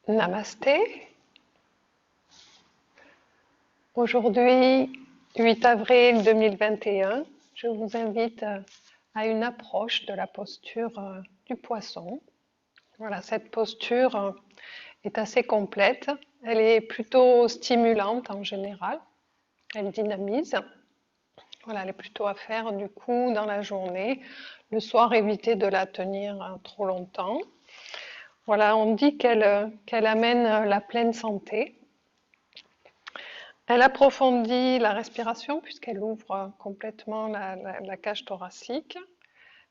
Namasté. Aujourd'hui, 8 avril 2021, je vous invite à une approche de la posture du poisson. Voilà, cette posture est assez complète. Elle est plutôt stimulante en général. Elle dynamise. Voilà, elle est plutôt à faire du coup dans la journée. Le soir, évitez de la tenir trop longtemps. Voilà, on dit qu'elle amène la pleine santé. Elle approfondit la respiration puisqu'elle ouvre complètement la cage thoracique.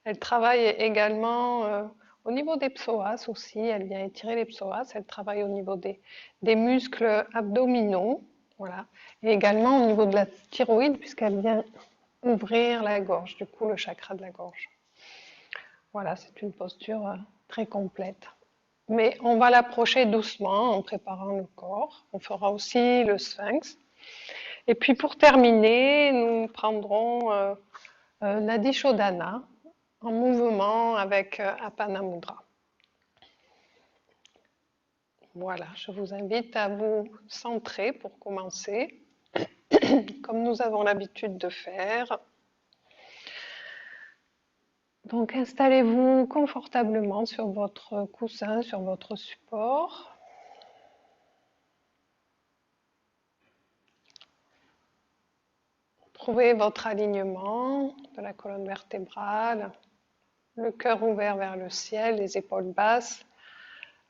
Elle travaille également au niveau des psoas aussi. Elle vient étirer les psoas. Elle travaille au niveau des muscles abdominaux. Voilà. Et également au niveau de la thyroïde puisqu'elle vient ouvrir la gorge, du coup le chakra de la gorge. Voilà, c'est une posture très complète. Mais on va l'approcher doucement en préparant le corps. On fera aussi le sphinx. Et puis pour terminer, nous prendrons Nadi Shodhana en mouvement avec Apana Mudra. Voilà, je vous invite à vous centrer pour commencer, comme nous avons l'habitude de faire. Donc installez-vous confortablement sur votre coussin, sur votre support. Trouvez votre alignement de la colonne vertébrale, le cœur ouvert vers le ciel, les épaules basses.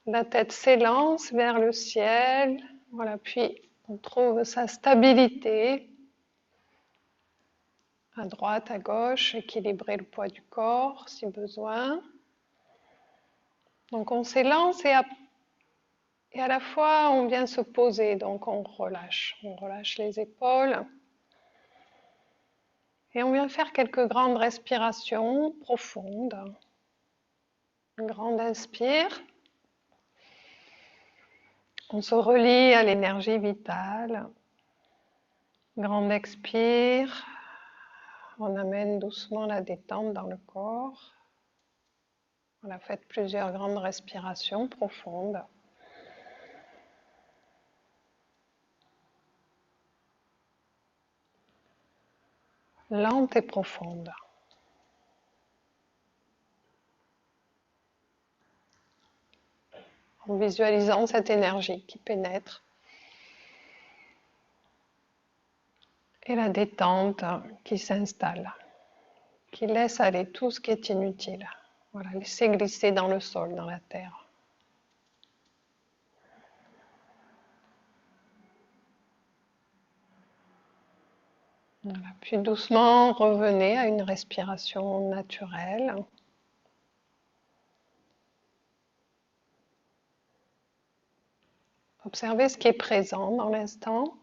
La tête s'élance vers le ciel. Voilà, puis on trouve sa stabilité à droite, à gauche, équilibrer le poids du corps si besoin. Donc on s'élance et à la fois on vient se poser, donc on relâche les épaules. Et on vient faire quelques grandes respirations profondes. Une grande inspire. On se relie à l'énergie vitale. Grande expire. On amène doucement la détente dans le corps. On a fait plusieurs grandes respirations profondes. Lente et profonde. En visualisant cette énergie qui pénètre. Et la détente qui s'installe, qui laisse aller tout ce qui est inutile. Voilà, laisser glisser dans le sol, dans la terre. Voilà. Puis doucement, revenez à une respiration naturelle. Observez ce qui est présent dans l'instant.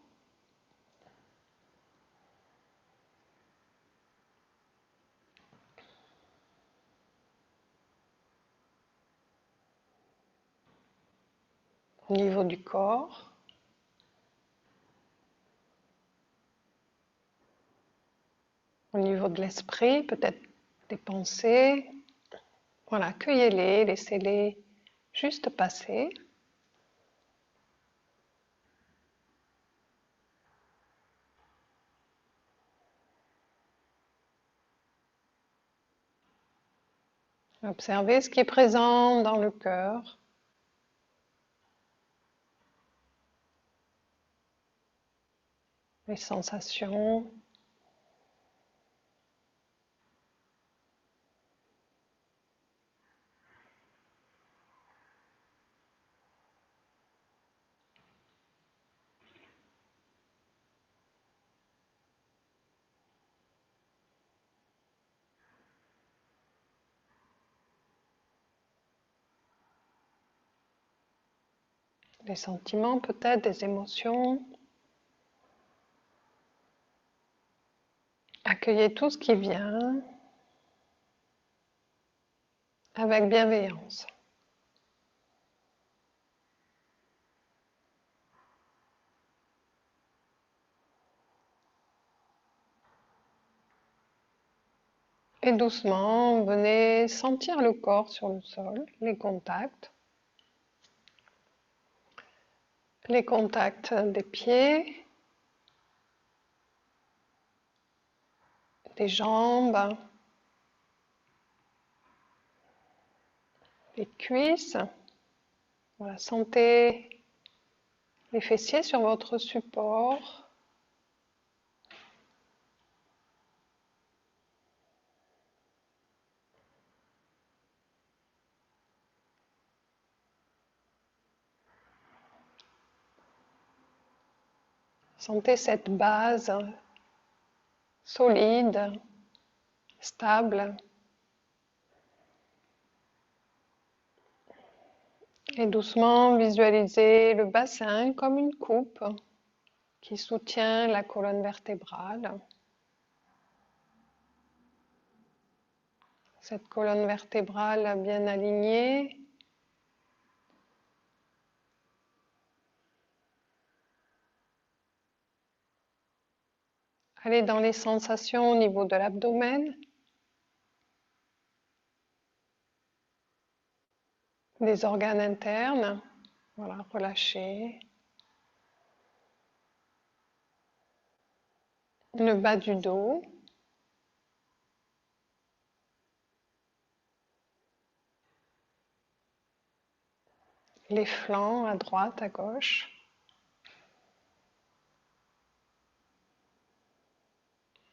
Au niveau du corps. Au niveau de l'esprit, peut-être des pensées. Voilà, accueillez-les, laissez-les juste passer. Observez ce qui est présent dans le cœur. Les sensations. Des sentiments peut-être, des émotions. Accueillez tout ce qui vient avec bienveillance. Et doucement, venez sentir le corps sur le sol, les contacts. les contacts des pieds, des jambes, des cuisses. Voilà, sentez les fessiers sur votre support. Sentez cette base solide, stable. Et doucement visualisez le bassin comme une coupe qui soutient la colonne vertébrale. Cette colonne vertébrale bien alignée. Allez dans les sensations au niveau de l'abdomen, des organes internes. Voilà, relâchez. Le bas du dos. Les flancs à droite, à gauche.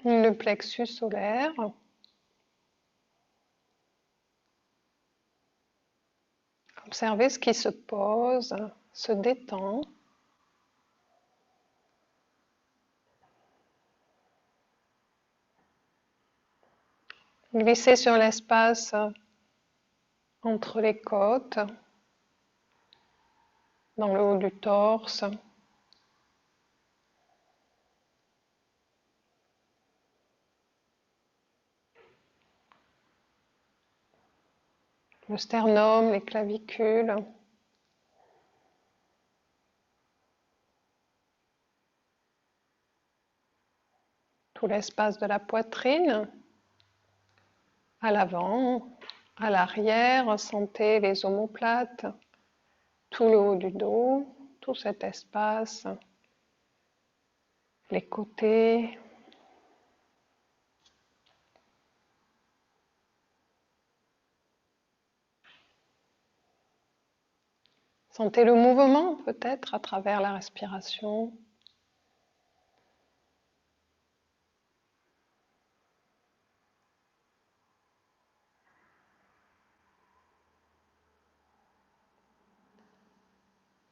Le plexus solaire. Observez ce qui se pose, se détend. Glissez sur l'espace entre les côtes, dans le haut du torse. Le sternum, les clavicules. Tout l'espace de la poitrine. À l'avant, à l'arrière, sentez les omoplates, tout le haut du dos, tout cet espace, les côtés. Sentez le mouvement peut-être à travers la respiration.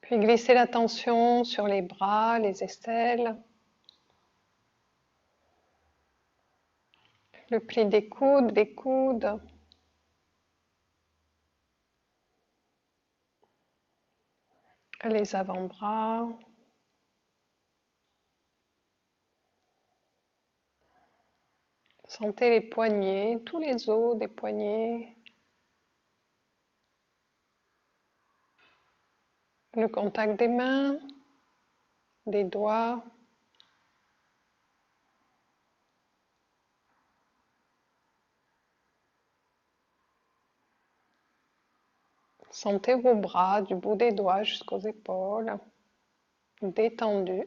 Puis glissez l'attention sur les bras, les aisselles, le pli des coudes, les coudes. Les avant-bras. Sentez les poignets, tous les os des poignets. Le contact des mains, des doigts. Sentez vos bras du bout des doigts jusqu'aux épaules, détendus.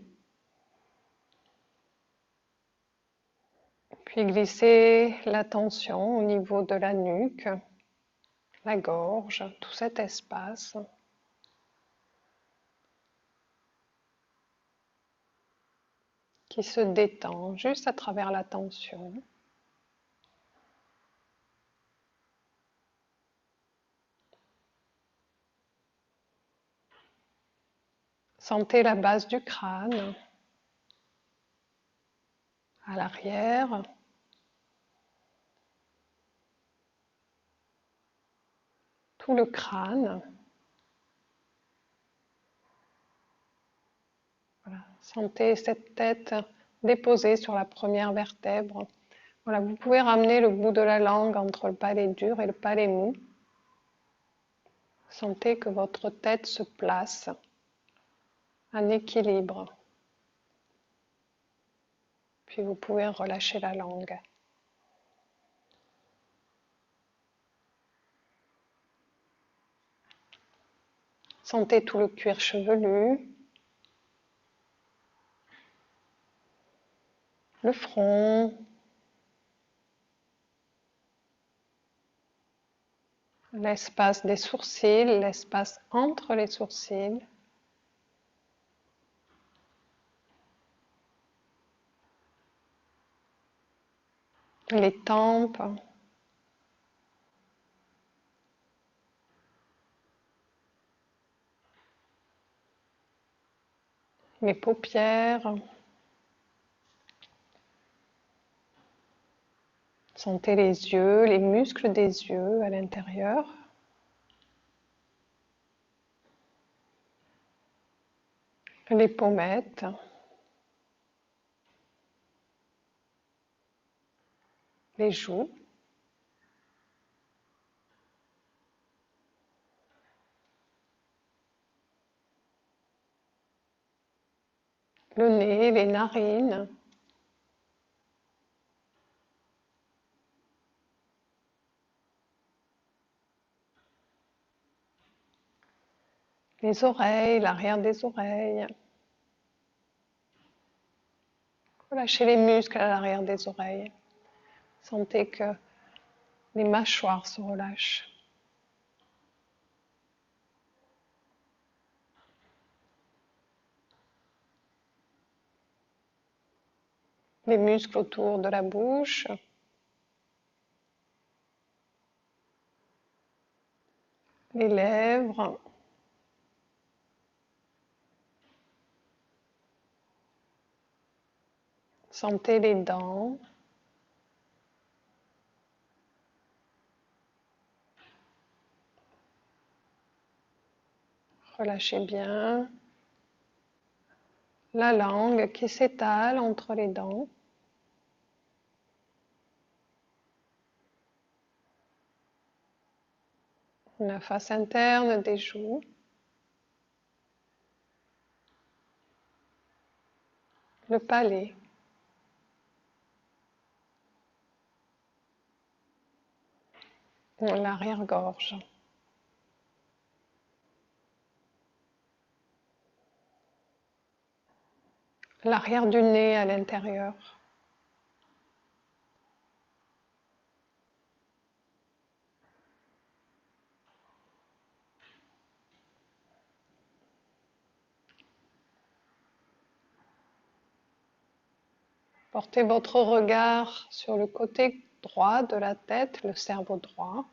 Puis glissez l'attention au niveau de la nuque, la gorge, tout cet espace. Qui se détend juste à travers la tension. Sentez la base du crâne, à l'arrière. Tout le crâne. Voilà. Sentez cette tête déposée sur la première vertèbre. Voilà, vous pouvez ramener le bout de la langue entre le palais dur et le palais mou. Sentez que votre tête se place en équilibre. Puis vous pouvez relâcher la langue. Sentez tout le cuir chevelu, le front, l'espace des sourcils, l'espace entre les sourcils, les tempes, les paupières. Sentez les yeux, les muscles des yeux à l'intérieur. Les pommettes. Les joues. Le nez, les narines. Les oreilles, l'arrière des oreilles. Relâchez les muscles à l'arrière des oreilles. Sentez que les mâchoires se relâchent. Les muscles autour de la bouche. Les lèvres. Sentez les dents. Relâchez bien. La langue qui s'étale entre les dents. La face interne des joues. Le palais. L'arrière-gorge. L'arrière du nez à l'intérieur. Portez votre regard sur le côté droit de la tête, le cerveau droit.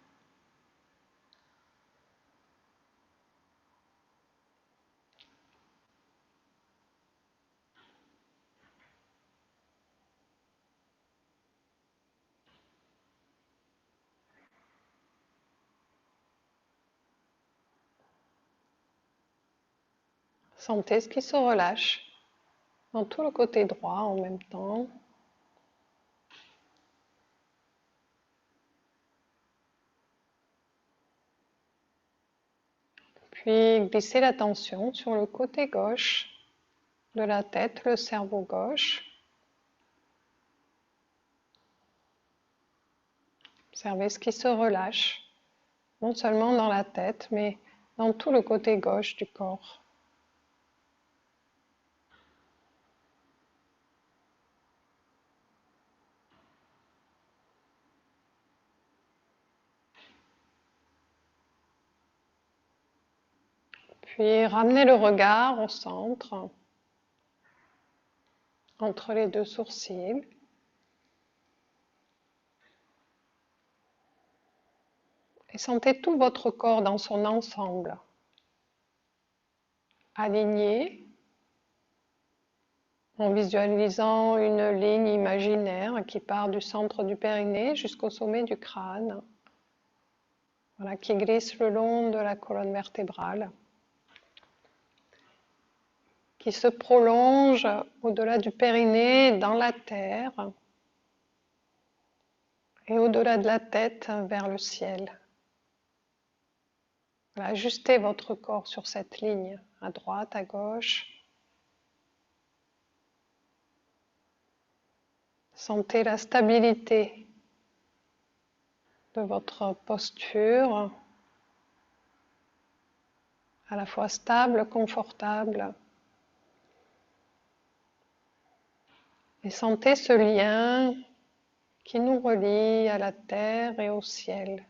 Sentez ce qui se relâche dans tout le côté droit en même temps. Puis glissez l'attention sur le côté gauche de la tête, le cerveau gauche. Observez ce qui se relâche, non seulement dans la tête, mais dans tout le côté gauche du corps. Puis ramenez le regard au centre, entre les deux sourcils. Et sentez tout votre corps dans son ensemble, aligné, en visualisant une ligne imaginaire qui part du centre du périnée jusqu'au sommet du crâne, voilà, qui glisse le long de la colonne vertébrale, qui se prolonge au-delà du périnée dans la terre et au-delà de la tête vers le ciel. Voilà, ajustez votre corps sur cette ligne, à droite, à gauche. Sentez la stabilité de votre posture, à la fois stable, confortable Et sentez ce lien qui nous relie à la terre et au ciel.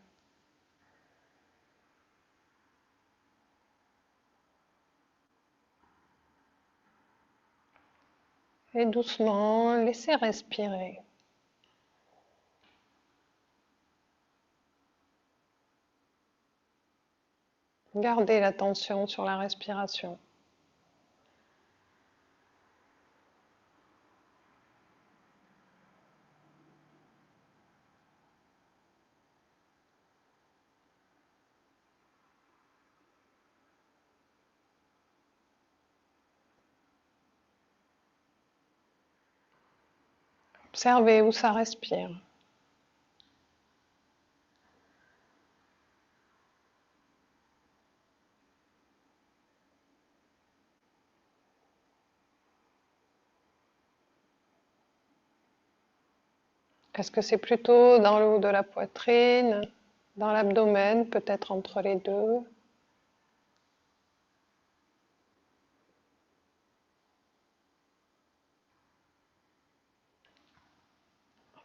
Et doucement, laissez respirer. Gardez l'attention sur la respiration. Observez où ça respire. Est-ce que c'est plutôt dans le haut de la poitrine, dans l'abdomen, peut-être entre les deux?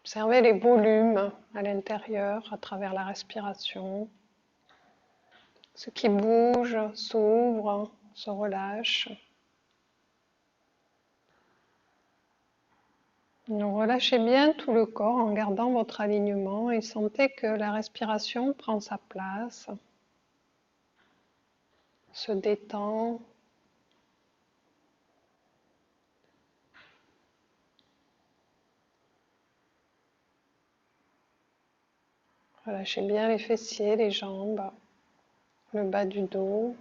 Observez les volumes à l'intérieur à travers la respiration. Ce qui bouge, s'ouvre, se relâche. Donc, relâchez bien tout le corps en gardant votre alignement et sentez que la respiration prend sa place, se détend. Relâchez bien les fessiers, les jambes, le bas du dos.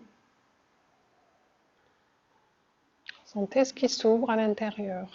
Sentez ce qui s'ouvre à l'intérieur.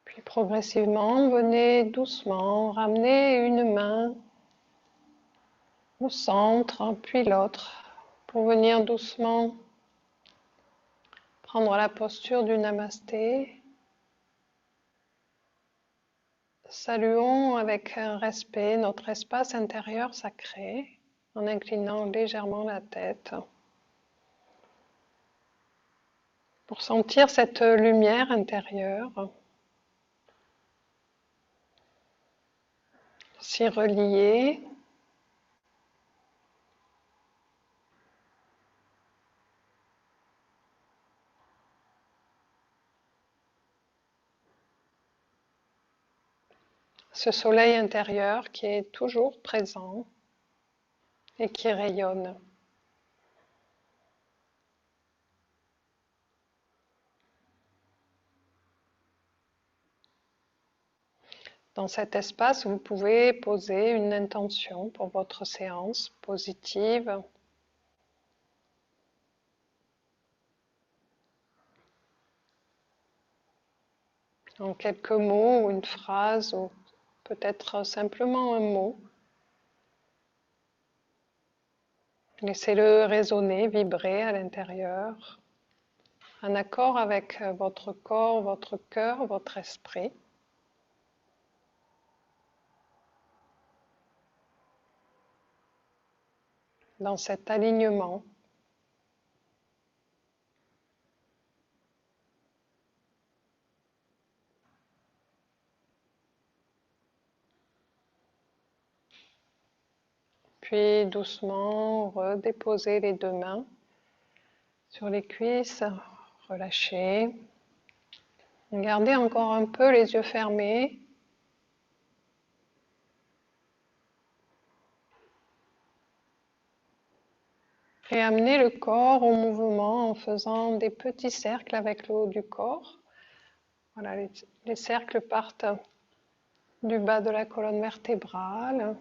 Puis progressivement, venez doucement ramener une main au centre, puis l'autre, pour venir doucement prendre la posture du Namasté. Saluons avec respect notre espace intérieur sacré en inclinant légèrement la tête pour sentir cette lumière intérieure s'y relier. Ce soleil intérieur qui est toujours présent et qui rayonne. Dans cet espace, vous pouvez poser une intention pour votre séance positive. En quelques mots ou une phrase ou peut-être simplement un mot. Laissez-le résonner, vibrer à l'intérieur, en accord avec votre corps, votre cœur, votre esprit. Dans cet alignement. Puis doucement redéposer les deux mains sur les cuisses, relâchez. Gardez encore un peu les yeux fermés. Et amenez le corps au mouvement en faisant des petits cercles avec le haut du corps. Voilà, les cercles partent du bas de la colonne vertébrale.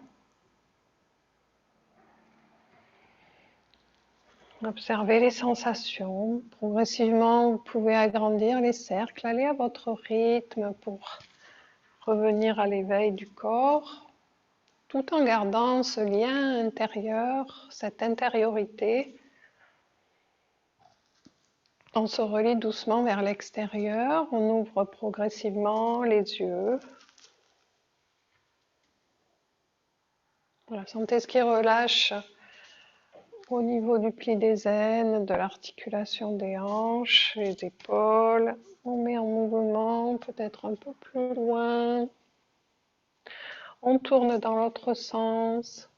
Observez les sensations. Progressivement, vous pouvez agrandir les cercles, aller à votre rythme pour revenir à l'éveil du corps, tout en gardant ce lien intérieur, cette intériorité. On se relie doucement vers l'extérieur, on ouvre progressivement les yeux. Voilà, sentez ce qui relâche au niveau du pli des aines, de l'articulation des hanches, les épaules. On met en mouvement, peut-être un peu plus loin. On tourne dans l'autre sens.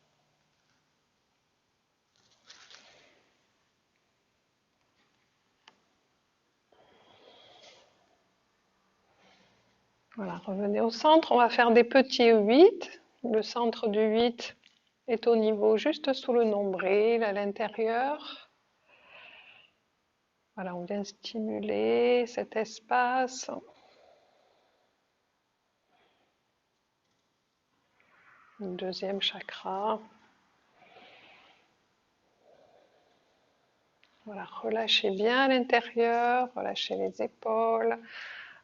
Voilà, revenez au centre. On va faire des petits 8. Le centre du 8 est au niveau juste sous le nombril, à l'intérieur. Voilà, on vient stimuler cet espace. Le deuxième chakra. Voilà, relâchez bien à l'intérieur, relâchez les épaules.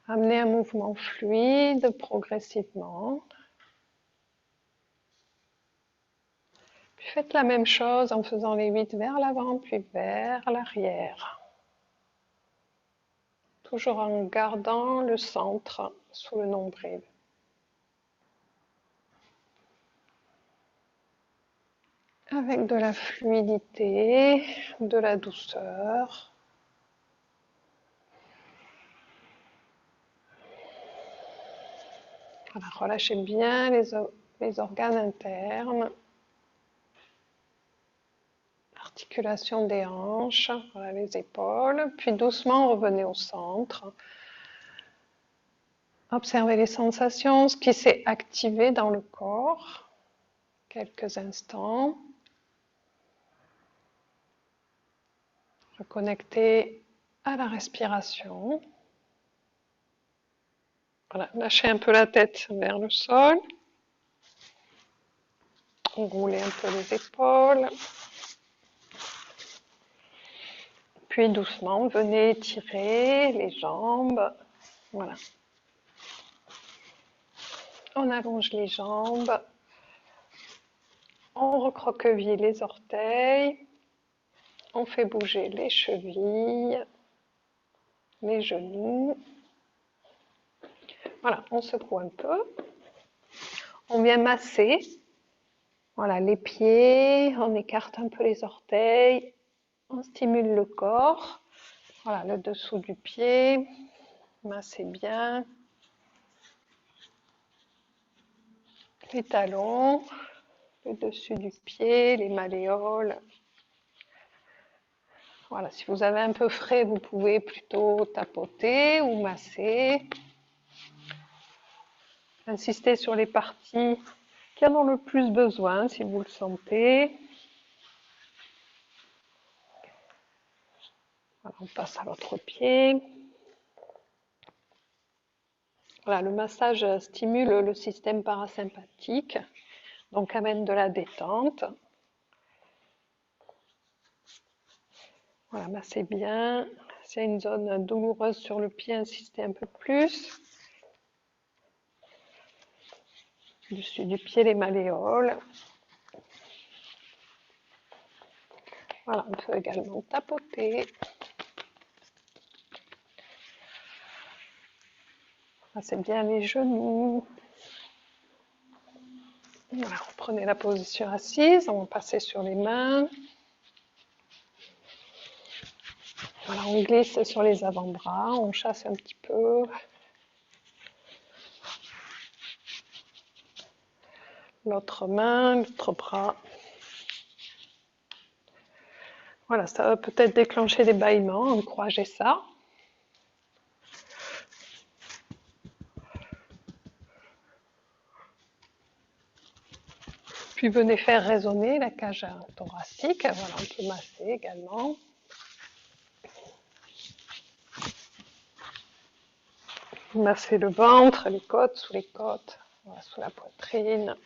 Amenez un mouvement fluide progressivement. Puis faites la même chose en faisant les 8 vers l'avant puis vers l'arrière. Toujours en gardant le centre sous le nombril. Avec de la fluidité, de la douceur. Voilà, relâchez bien les organes internes. Articulation des hanches, voilà, les épaules. Puis doucement, revenez au centre. Observez les sensations, ce qui s'est activé dans le corps. Quelques instants. Reconnectez à la respiration. Voilà, lâchez un peu la tête vers le sol. Roulez un peu les épaules. Puis doucement, venez étirer les jambes. Voilà. On allonge les jambes. On recroqueville les orteils. On fait bouger les chevilles, les genoux. Voilà, on secoue un peu. On vient masser. Voilà, les pieds. On écarte un peu les orteils. On stimule le corps. Voilà, le dessous du pied. Massez bien. Les talons, le dessus du pied, les malléoles. Voilà, si vous avez un peu frais, vous pouvez plutôt tapoter ou masser. Insistez sur les parties qui en ont le plus besoin, si vous le sentez. Voilà, on passe à l'autre pied. Voilà, le massage stimule le système parasympathique, donc amène de la détente. Voilà, massez bien. S'il y a une zone douloureuse sur le pied, insistez un peu plus. Dessus du pied, les malléoles. Voilà, on peut également tapoter. Massez bien les genoux. Voilà, reprenez la position assise. On va passer sur les mains. Voilà, on glisse sur les avant-bras, on chasse un petit peu. L'autre main, l'autre bras. Voilà, ça va peut-être déclencher des bâillements, encouragez ça. Puis venez faire résonner la cage thoracique. Voilà, on peut masser également. Massez le ventre, les côtes, voilà, sous la poitrine,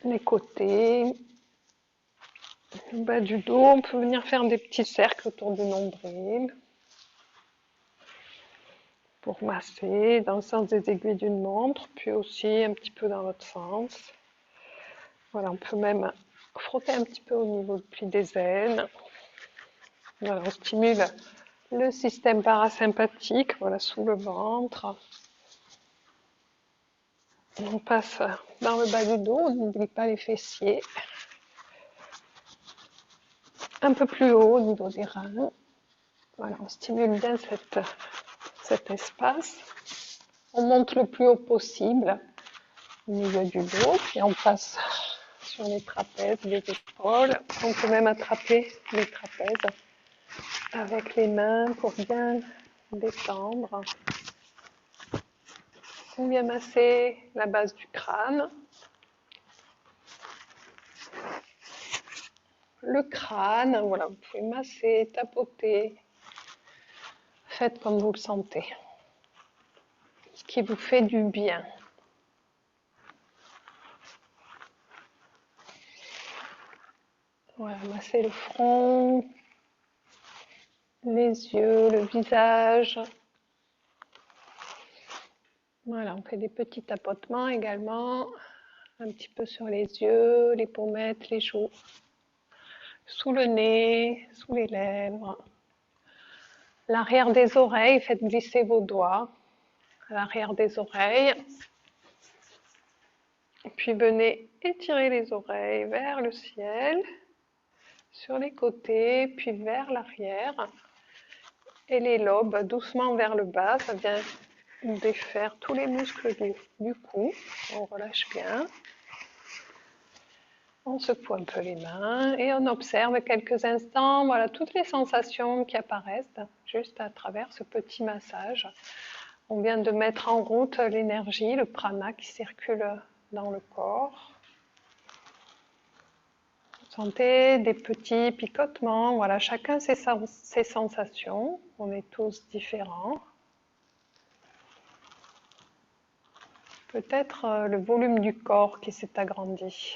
les côtés. Le bas du dos, on peut venir faire des petits cercles autour du nombril pour masser dans le sens des aiguilles d'une montre, puis aussi un petit peu dans l'autre sens. Voilà, on peut même frotter un petit peu au niveau du pli des ailes. Voilà, on stimule le système parasympathique, voilà, sous le ventre. On passe dans le bas du dos, on n'oublie pas les fessiers. Un peu plus haut au niveau des reins. Voilà, on stimule bien cet espace. On monte le plus haut possible au niveau du dos, puis on passe sur les trapèzes, les épaules. On peut même attraper les trapèzes avec les mains pour bien détendre. On vient masser la base du crâne. Le crâne, voilà, vous pouvez masser, tapoter. Faites comme vous le sentez. Ce qui vous fait du bien. Voilà, masser le front, les yeux, le visage. Voilà, on fait des petits tapotements également, un petit peu sur les yeux, les pommettes, les joues, sous le nez, sous les lèvres. L'arrière des oreilles, faites glisser vos doigts à l'arrière des oreilles. Puis venez étirer les oreilles vers le ciel, sur les côtés, puis vers l'arrière. Et les lobes doucement vers le bas, ça vient défaire tous les muscles du cou. On relâche bien. On secoue un peu les mains et on observe quelques instants, voilà, toutes les sensations qui apparaissent juste à travers ce petit massage. On vient de mettre en route l'énergie, le prana qui circule dans le corps. Vous sentez des petits picotements, voilà, chacun ses sensations, on est tous différents. Peut-être le volume du corps qui s'est agrandi.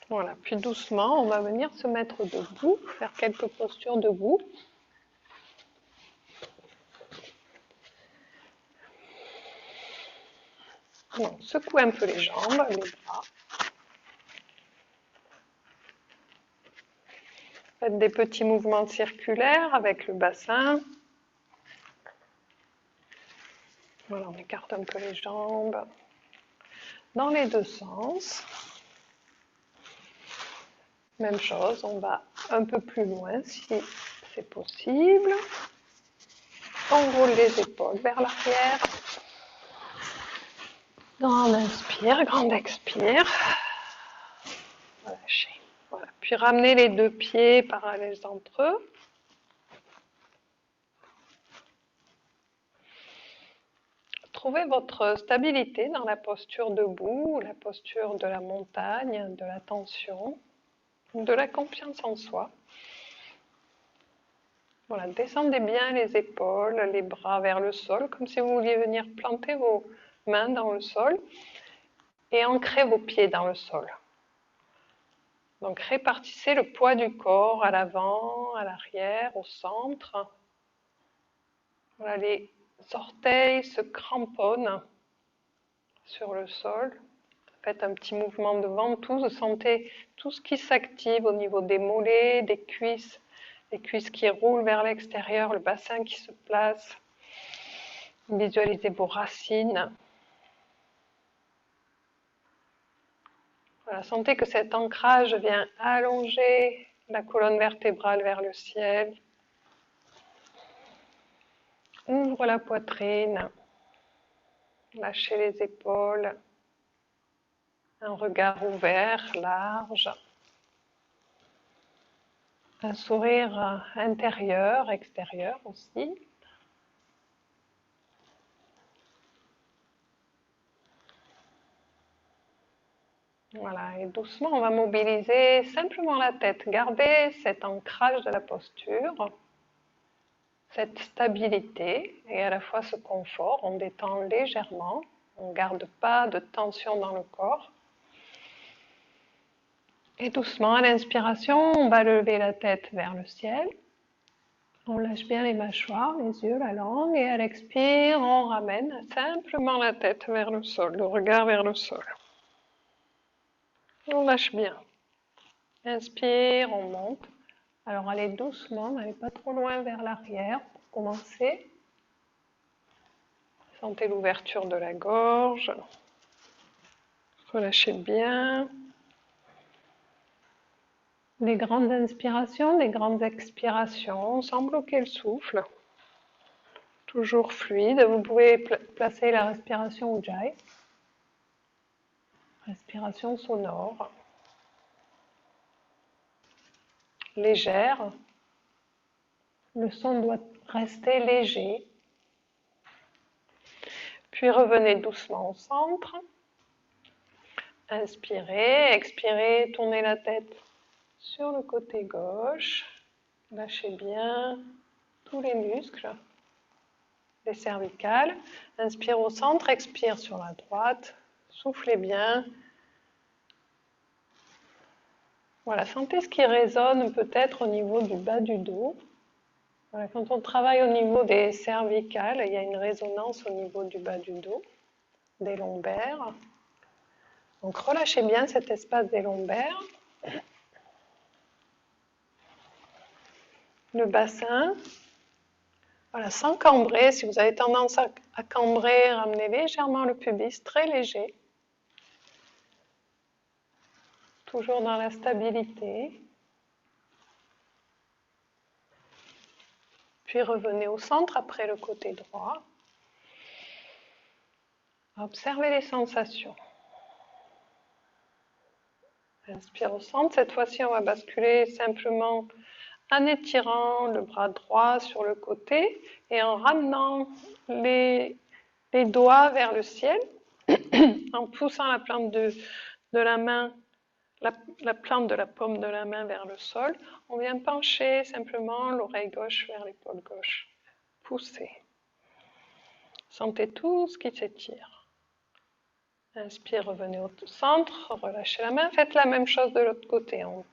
Voilà, puis doucement, on va venir se mettre debout, faire quelques postures debout. On secoue un peu les jambes, les bras. Faites des petits mouvements circulaires avec le bassin. Voilà, on écarte un peu les jambes dans les deux sens. Même chose, on va un peu plus loin si c'est possible. On roule les épaules vers l'arrière. Grand inspire, grand expire. Relâchez. Voilà. Puis ramenez les deux pieds parallèles entre eux. Trouvez votre stabilité dans la posture debout, la posture de la montagne, de la tension, de la confiance en soi. Voilà, descendez bien les épaules, les bras vers le sol, comme si vous vouliez venir planter vos mains dans le sol et ancrer vos pieds dans le sol. Donc répartissez le poids du corps à l'avant, à l'arrière, au centre. Voilà, les orteils se cramponnent sur le sol. Faites un petit mouvement de ventouse, vous sentez tout ce qui s'active au niveau des mollets, des cuisses, les cuisses qui roulent vers l'extérieur, le bassin qui se place. Visualisez vos racines. Voilà, sentez que cet ancrage vient allonger la colonne vertébrale vers le ciel. Ouvre la poitrine. Lâchez les épaules. Un regard ouvert, large. Un sourire intérieur, extérieur aussi. Voilà, et doucement, on va mobiliser simplement la tête. Gardez cet ancrage de la posture. cette stabilité et à la fois ce confort. On détend légèrement, on ne garde pas de tension dans le corps. Et doucement, à l'inspiration, on va lever la tête vers le ciel. On lâche bien les mâchoires, les yeux, la langue, et à l'expire, on ramène simplement la tête vers le sol, le regard vers le sol. On lâche bien. Inspire, on monte. Alors allez doucement, n'allez pas trop loin vers l'arrière pour commencer. Sentez l'ouverture de la gorge. Relâchez bien. Des grandes inspirations, des grandes expirations, sans bloquer le souffle. Toujours fluide. Vous pouvez placer la respiration Ujjayi. Respiration sonore. Légère. Le son doit rester léger. Puis revenez doucement au centre. Inspirez, expirez, tournez la tête sur le côté gauche. Lâchez bien tous les muscles, les cervicales. Inspire au centre, expire sur la droite. Soufflez bien. Voilà, sentez ce qui résonne peut-être au niveau du bas du dos. Voilà, quand on travaille au niveau des cervicales, il y a une résonance au niveau du bas du dos, des lombaires. Donc relâchez bien cet espace des lombaires. Le bassin. Voilà, sans cambrer. Si vous avez tendance à cambrer, ramenez légèrement le pubis, très léger. Toujours dans la stabilité. Puis revenez au centre après le côté droit. Observez les sensations. Inspire au centre. Cette fois-ci, on va basculer simplement en étirant le bras droit sur le côté et en ramenant les doigts vers le ciel, en poussant la plante de la main, la plante de la paume de la main vers le sol. On vient pencher simplement l'oreille gauche vers l'épaule gauche. Poussez. Sentez tout ce qui s'étire. Inspire, revenez au centre, relâchez la main. Faites la même chose de l'autre côté. On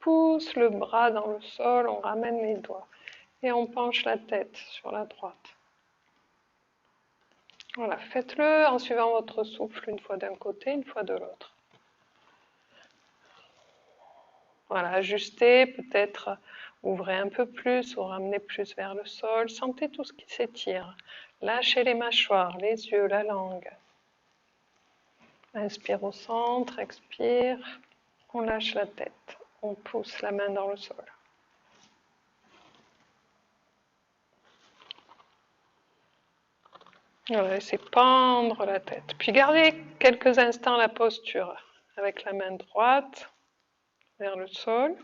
pousse le bras dans le sol, on ramène les doigts et on penche la tête sur la droite. Voilà, faites-le en suivant votre souffle, une fois d'un côté, une fois de l'autre. Voilà, ajustez, peut-être ouvrez un peu plus ou ramenez plus vers le sol. Sentez tout ce qui s'étire. Lâchez les mâchoires, les yeux, la langue. Inspire au centre, expire. On lâche la tête. On pousse la main dans le sol. Voilà, laissez pendre la tête. Puis gardez quelques instants la posture avec la main droite vers le sol.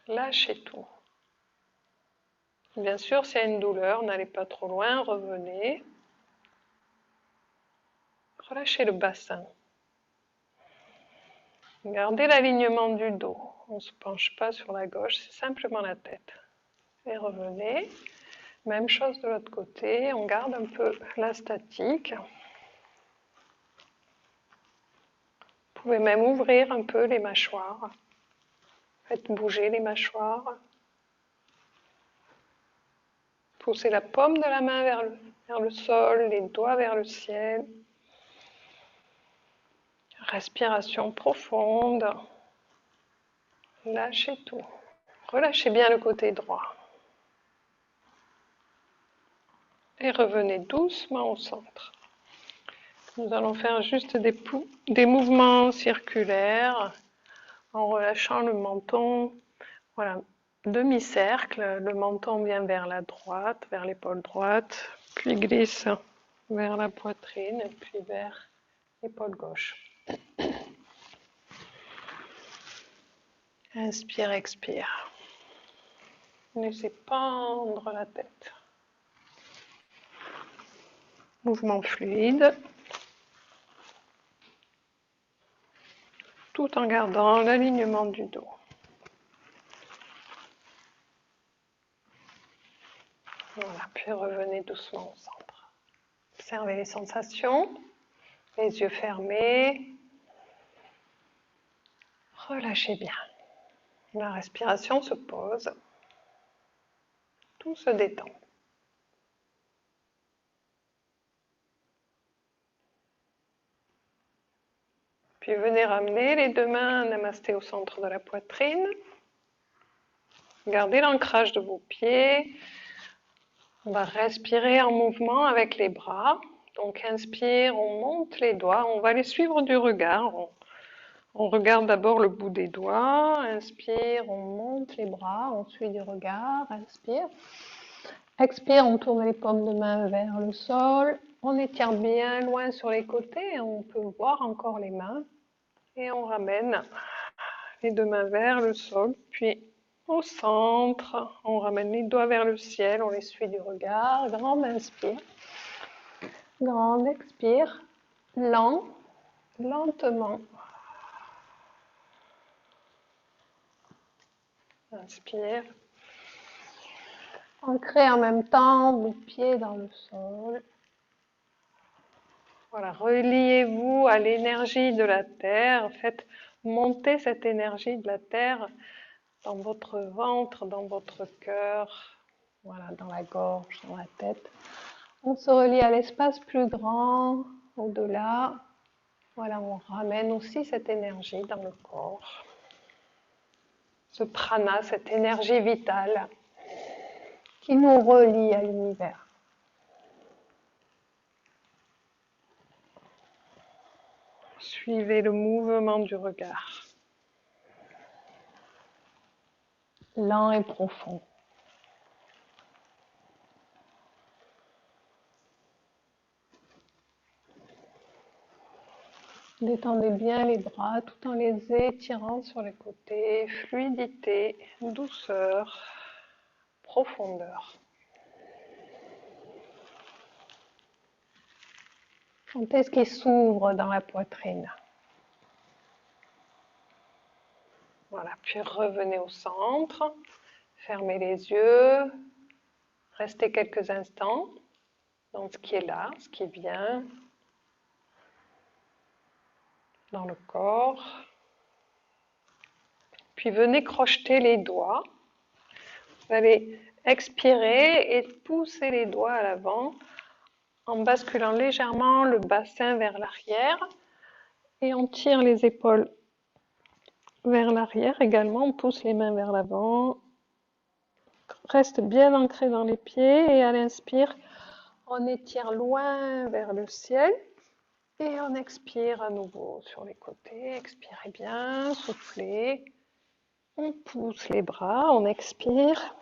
Lâchez tout. Bien sûr, s'il y a une douleur, n'allez pas trop loin, revenez. Relâchez le bassin. Gardez l'alignement du dos. On ne se penche pas sur la gauche, c'est simplement la tête. Et revenez. Même chose de l'autre côté, on garde un peu la statique. Vous pouvez même ouvrir un peu les mâchoires. Faites bouger les mâchoires. Poussez la paume de la main vers le sol, les doigts vers le ciel. Respiration profonde. Lâchez tout. Relâchez bien le côté droit. Et revenez doucement au centre. Nous allons faire juste des mouvements circulaires en relâchant le menton. Voilà, demi-cercle. Le menton vient vers la droite, vers l'épaule droite, puis glisse vers la poitrine, puis vers l'épaule gauche. Inspire, expire. Laissez pendre la tête. Mouvement fluide. Tout en gardant l'alignement du dos. Voilà, puis revenez doucement au centre. Observez les sensations, les yeux fermés. Relâchez bien. La respiration se pose. Tout se détend. Puis venez ramener les deux mains namasté au centre de la poitrine. Gardez l'ancrage de vos pieds. On va respirer en mouvement avec les bras. Donc inspire, on monte les doigts, on va les suivre du regard. On regarde d'abord le bout des doigts. Inspire, on monte les bras, on suit du regard. Inspire. Expire, on tourne les paumes de main vers le sol. On étire bien loin sur les côtés. On peut voir encore les mains. Et on ramène les deux mains vers le sol, puis au centre. On ramène les doigts vers le ciel, on les suit du regard. Grande inspire. Grande expire. Lent, lentement. Inspire. Ancrez en même temps vos pieds dans le sol. Voilà, reliez-vous à l'énergie de la terre. Faites monter cette énergie de la terre dans votre ventre, dans votre cœur, voilà, dans la gorge, dans la tête. On se relie à l'espace plus grand, au-delà. Voilà, on ramène aussi cette énergie dans le corps. Ce prana, cette énergie vitale qui nous relie à l'univers. Suivez le mouvement du regard. Lent et profond. Détendez bien les bras tout en les étirant sur les côtés. Fluidité, douceur, profondeur. Sentez ce qui s'ouvre dans la poitrine. Voilà, puis revenez au centre. Fermez les yeux. Restez quelques instants dans ce qui est là, ce qui est bien. Dans le corps. Puis venez crocheter les doigts. Vous allez expirer et pousser les doigts à l'avant en basculant légèrement le bassin vers l'arrière et on tire les épaules vers l'arrière également, on pousse les mains vers l'avant. Reste bien ancré dans les pieds et à l'inspire, on étire loin vers le ciel et on expire à nouveau sur les côtés. Expirez bien, soufflez. On pousse les bras, on expire.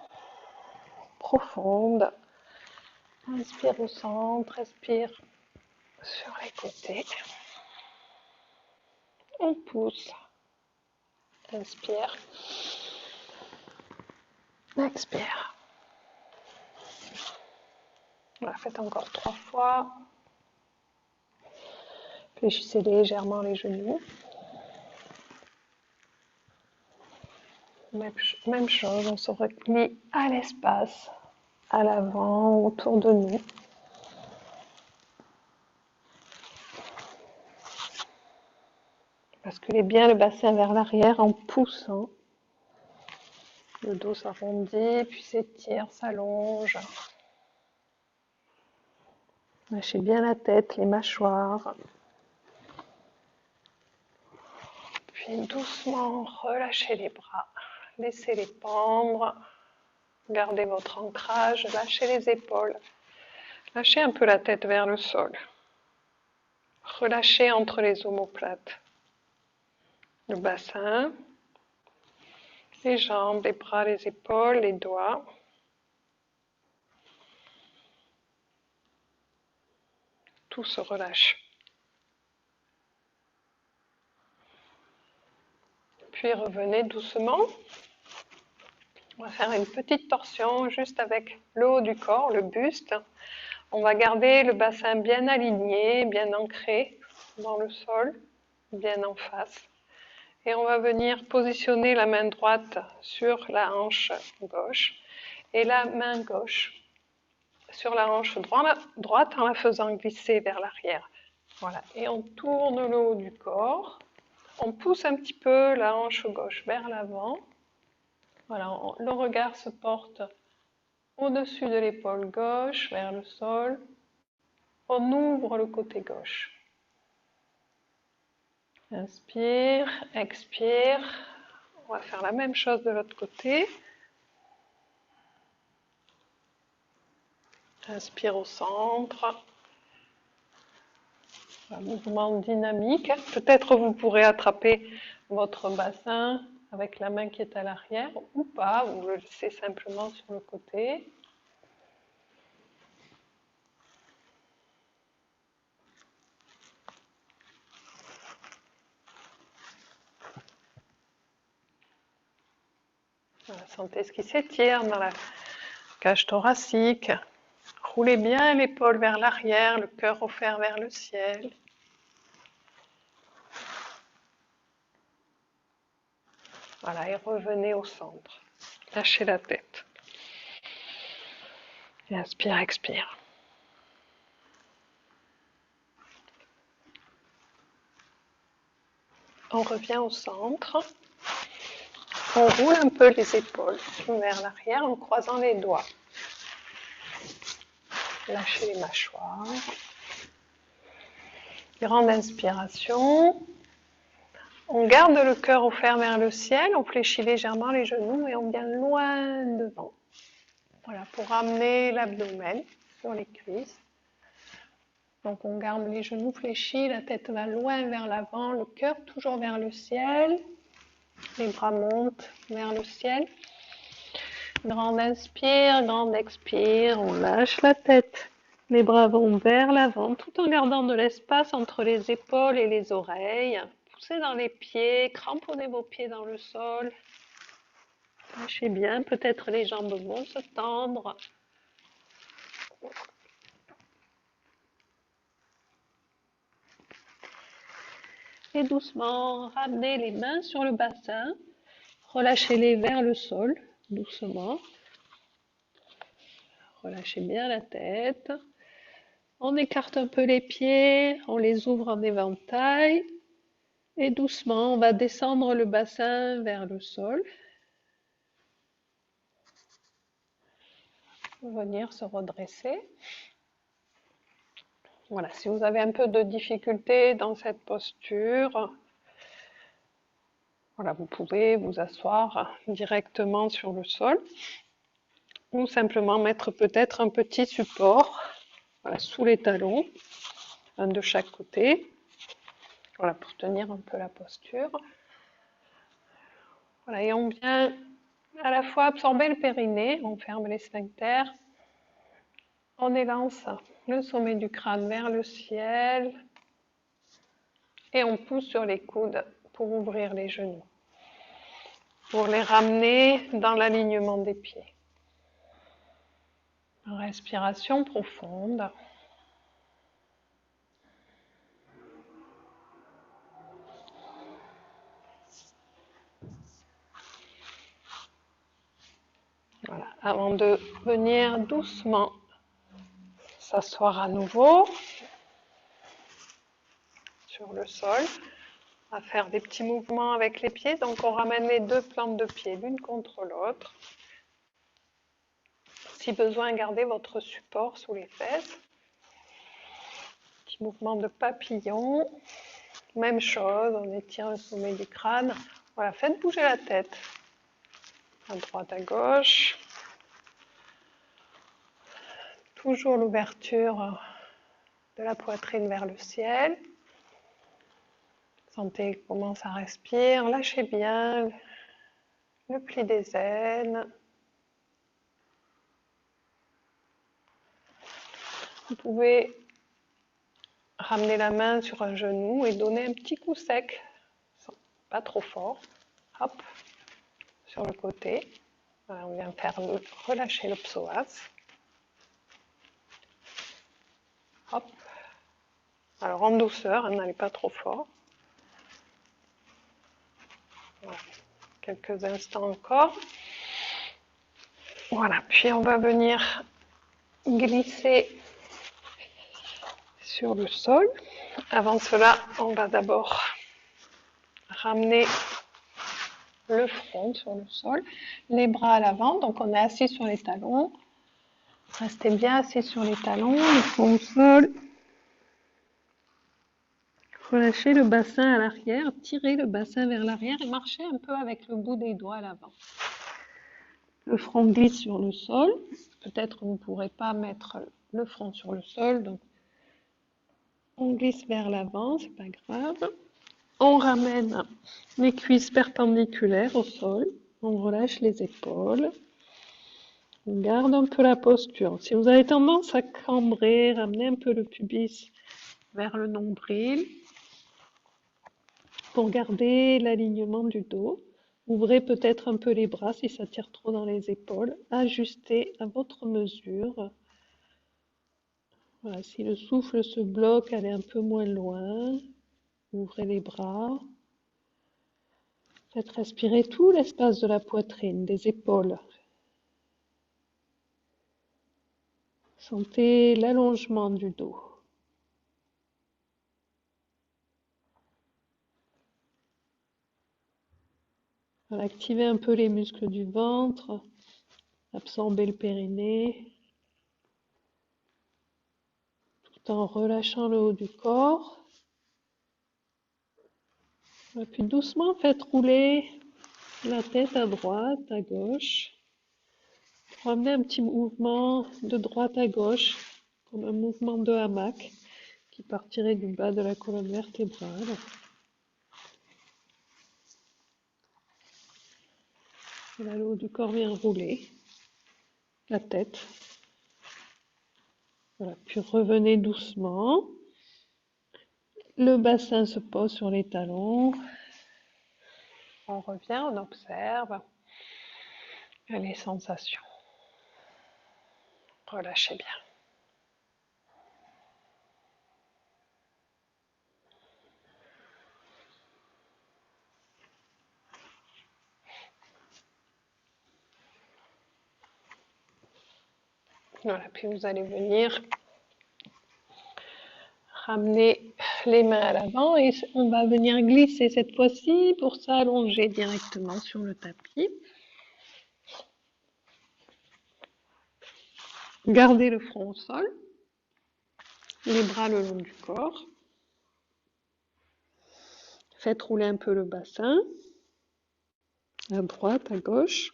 Profonde. Inspire au centre, expire sur les côtés. On pousse. Inspire. Expire. Voilà, faites encore 3 fois. Fléchissez légèrement les genoux. Même chose, on se replie à l'espace, à l'avant, autour de nous. Basculez bien le bassin vers l'arrière en poussant. Le dos s'arrondit, puis s'étire, s'allonge. Lâchez bien la tête, les mâchoires. Puis doucement, relâchez les bras. Laissez-les pendre. Gardez votre ancrage. Lâchez les épaules. Lâchez un peu la tête vers le sol. Relâchez entre les omoplates. Le bassin. Les jambes, les bras, les épaules, les doigts. Tout se relâche. Puis revenez doucement. On va faire une petite torsion juste avec le haut du corps, le buste. On va garder le bassin bien aligné, bien ancré dans le sol, bien en face. Et on va venir positionner la main droite sur la hanche gauche et la main gauche sur la hanche droite en la faisant glisser vers l'arrière. Voilà, et on tourne le haut du corps. On pousse un petit peu la hanche gauche vers l'avant. Voilà, le regard se porte au-dessus de l'épaule gauche, vers le sol. On ouvre le côté gauche. Inspire, expire. On va faire la même chose de l'autre côté. Inspire au centre. Un mouvement dynamique. Peut-être vous pourrez attraper votre bassin avec la main qui est à l'arrière ou pas, vous le laissez simplement sur le côté. Voilà, sentez ce qui s'étire dans la cage thoracique. Roulez bien l'épaule vers l'arrière, le cœur offert vers le ciel. Voilà, et revenez au centre. Lâchez la tête. Et inspire, expire. On revient au centre. On roule un peu les épaules vers l'arrière en croisant les doigts. Lâchez les mâchoires. Grande inspiration. On garde le cœur offert vers le ciel, on fléchit légèrement les genoux et on vient loin devant. Voilà, pour ramener l'abdomen sur les cuisses. Donc on garde les genoux fléchis, la tête va loin vers l'avant, le cœur toujours vers le ciel. Les bras montent vers le ciel. Grande inspire, grande expire, on lâche la tête. Les bras vont vers l'avant tout en gardant de l'espace entre les épaules et les oreilles. Poussez dans les pieds, cramponnez vos pieds dans le sol. Lâchez bien, peut-être les jambes vont se tendre. Et doucement, ramenez les mains sur le bassin. Relâchez-les vers le sol, doucement. Relâchez bien la tête. On écarte un peu les pieds, on les ouvre en éventail. Et doucement, on va descendre le bassin vers le sol. Venir se redresser. Voilà, si vous avez un peu de difficulté dans cette posture, voilà, vous pouvez vous asseoir directement sur le sol ou simplement mettre peut-être un petit support, voilà, sous les talons, un de chaque côté, voilà, pour tenir un peu la posture. Voilà, et on vient à la fois absorber le périnée, on ferme les sphincters, on élance le sommet du crâne vers le ciel et on pousse sur les coudes pour ouvrir les genoux, pour les ramener dans l'alignement des pieds. Respiration profonde. Voilà, avant de venir doucement s'asseoir à nouveau sur le sol, on va faire des petits mouvements avec les pieds. Donc on ramène les deux plantes de pied l'une contre l'autre. Si besoin, gardez votre support sous les fesses. Petit mouvement de papillon. Même chose, on étire le sommet du crâne. Voilà, faites bouger la tête. À droite, à gauche. Toujours l'ouverture de la poitrine vers le ciel. Sentez comment ça respire. Lâchez bien le pli des ailes. Vous pouvez ramener la main sur un genou et donner un petit coup sec, pas trop fort. Hop, sur le côté. Voilà, on vient faire relâcher le psoas. Hop. Alors en douceur, n'allez pas trop fort. Voilà. Quelques instants encore. Voilà, puis on va venir glisser sur le sol. Avant cela, on va d'abord ramener le front sur le sol, les bras à l'avant, donc on est assis sur les talons. Restez bien assis sur les talons, le front au sol. Relâchez le bassin à l'arrière, tirez le bassin vers l'arrière et marchez un peu avec le bout des doigts à l'avant. Le front glisse sur le sol. Peut-être que vous ne pourrez pas mettre le front sur le sol, donc on glisse vers l'avant, c'est pas grave. On ramène les cuisses perpendiculaires au sol. On relâche les épaules. On garde un peu la posture. Si vous avez tendance à cambrer, ramenez un peu le pubis vers le nombril pour garder l'alignement du dos. Ouvrez peut-être un peu les bras si ça tire trop dans les épaules. Ajustez à votre mesure. Voilà, si le souffle se bloque, allez un peu moins loin. Ouvrez les bras. Faites respirer tout l'espace de la poitrine, des épaules. Sentez l'allongement du dos. Voilà, activez un peu les muscles du ventre. Absorbez le périnée. Tout en relâchant le haut du corps. Et puis doucement, faites rouler la tête à droite, à gauche. Ramenez un petit mouvement de droite à gauche, comme un mouvement de hamac qui partirait du bas de la colonne vertébrale. Voilà, le haut du corps vient rouler, la tête. Voilà, puis revenez doucement. Le bassin se pose sur les talons. On revient, on observe les sensations. Relâchez bien. Voilà, puis vous allez venir ramener les mains à l'avant et on va venir glisser cette fois-ci pour s'allonger directement sur le tapis. Gardez le front au sol, les bras le long du corps. Faites rouler un peu le bassin, à droite, à gauche.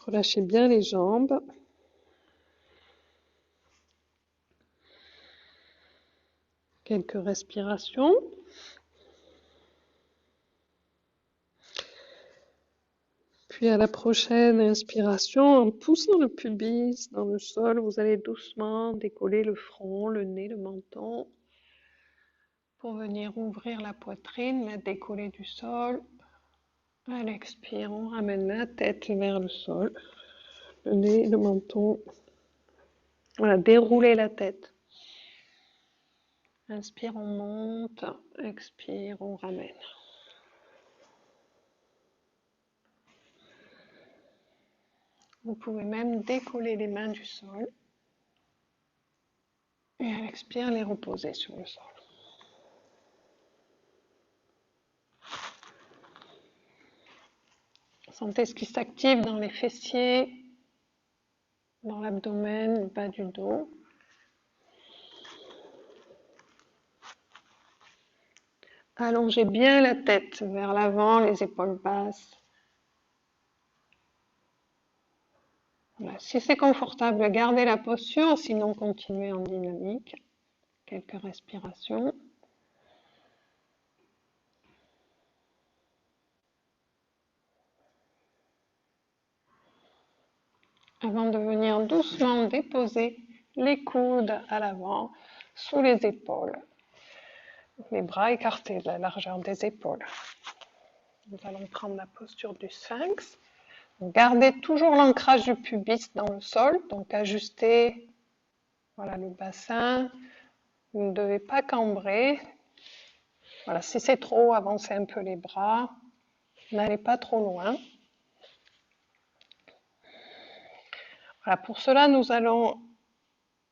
Relâchez bien les jambes. Quelques respirations. Puis à la prochaine inspiration, en poussant le pubis dans le sol, vous allez doucement décoller le front, le nez, le menton pour venir ouvrir la poitrine, la décoller du sol. À l'expire, on ramène la tête vers le sol, le nez, le menton. Voilà, dérouler la tête. Inspire, on monte. Expire, on ramène. Vous pouvez même décoller les mains du sol. Et à l'expire, les reposer sur le sol. Sentez ce qui s'active dans les fessiers, dans l'abdomen, le bas du dos. Allongez bien la tête vers l'avant, les épaules basses. Voilà. Si c'est confortable, gardez la posture, sinon continuez en dynamique. Quelques respirations. Avant de venir doucement déposer les coudes à l'avant, sous les épaules. Les bras écartés de la largeur des épaules. Nous allons prendre la posture du sphinx. Gardez toujours l'ancrage du pubis dans le sol, donc ajustez voilà, le bassin. Vous ne devez pas cambrer. Voilà, si c'est trop, avancez un peu les bras. N'allez pas trop loin. Voilà, pour cela, nous allons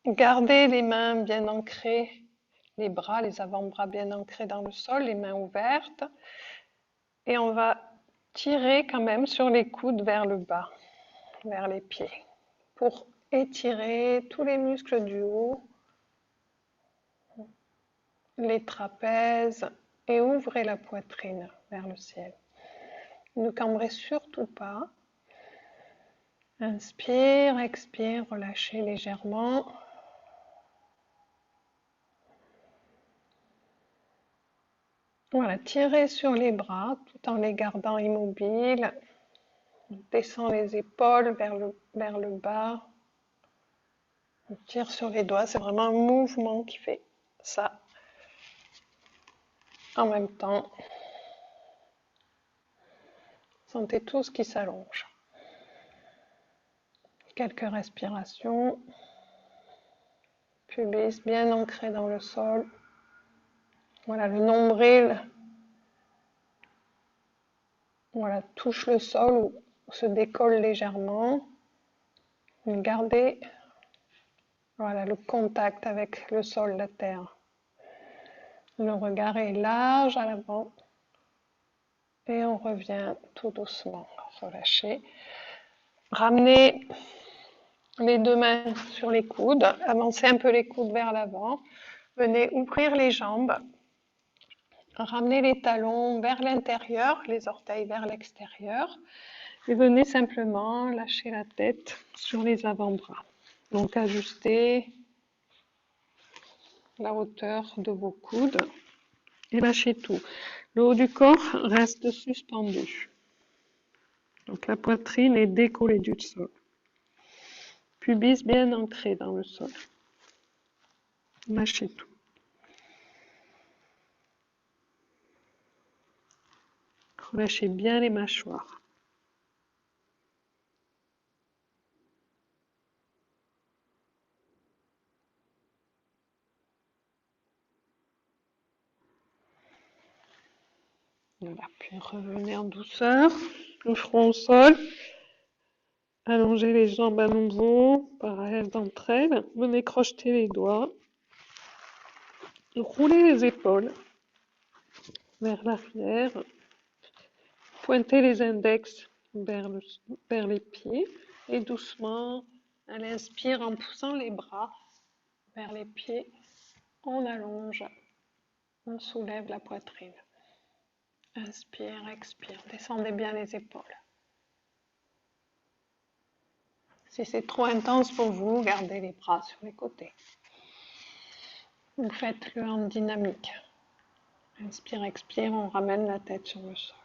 garder les mains bien ancrées, les bras, les avant-bras bien ancrés dans le sol, les mains ouvertes. Et on va tirer quand même sur les coudes vers le bas, vers les pieds, pour étirer tous les muscles du haut, les trapèzes, et ouvrez la poitrine vers le ciel. Ne cambrez surtout pas. Inspire, expire, relâchez légèrement. Voilà, tirez sur les bras tout en les gardant immobiles. On descend les épaules vers le bas. On tire sur les doigts, c'est vraiment un mouvement qui fait ça. En même temps, sentez tout ce qui s'allonge. Quelques respirations. Pubis bien ancré dans le sol. Voilà, le nombril touche le sol ou se décolle légèrement. Gardez le contact avec le sol, la terre. Le regard est large à l'avant. Et on revient tout doucement. Relâchez. Ramenez les deux mains sur les coudes. Avancez un peu les coudes vers l'avant. Venez ouvrir les jambes. Ramenez les talons vers l'intérieur, les orteils vers l'extérieur. Et venez simplement lâcher la tête sur les avant-bras. Donc ajustez la hauteur de vos coudes et lâchez tout. Le haut du corps reste suspendu. Donc la poitrine est décollée du sol. Pubis bien ancré dans le sol. Lâchez tout. Relâchez bien les mâchoires. Voilà, puis revenez en douceur, le front au sol. Allongez les jambes à nouveau, parallèles d'entre elles. Venez crocheter les doigts. Roulez les épaules vers l'arrière. Pointez les index vers les pieds. Et doucement, à l'inspire, en poussant les bras vers les pieds, on allonge, on soulève la poitrine. Inspire, expire, descendez bien les épaules. Si c'est trop intense pour vous, gardez les bras sur les côtés. Vous faites-le en dynamique. Inspire, expire, on ramène la tête sur le sol.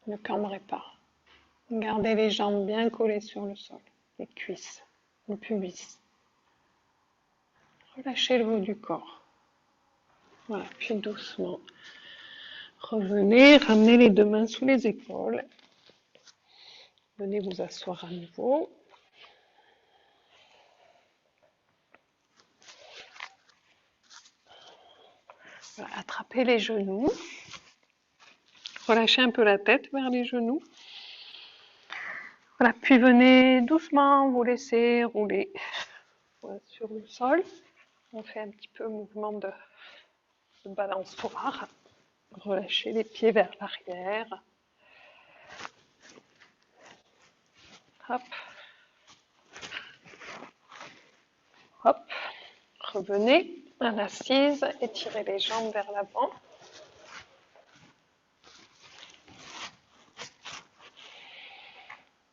Ne cambrez pas. Gardez les jambes bien collées sur le sol, les cuisses, le pubis. Relâchez le haut du corps. Voilà, puis doucement, revenez, ramenez les deux mains sous les épaules. Venez vous asseoir à nouveau. Voilà, attrapez les genoux. Relâchez un peu la tête vers les genoux. Voilà, puis venez doucement vous laisser rouler sur le sol. On fait un petit peu mouvement de balançoire. Relâchez les pieds vers l'arrière. Hop. Hop. Revenez à l'assise, étirez les jambes vers l'avant.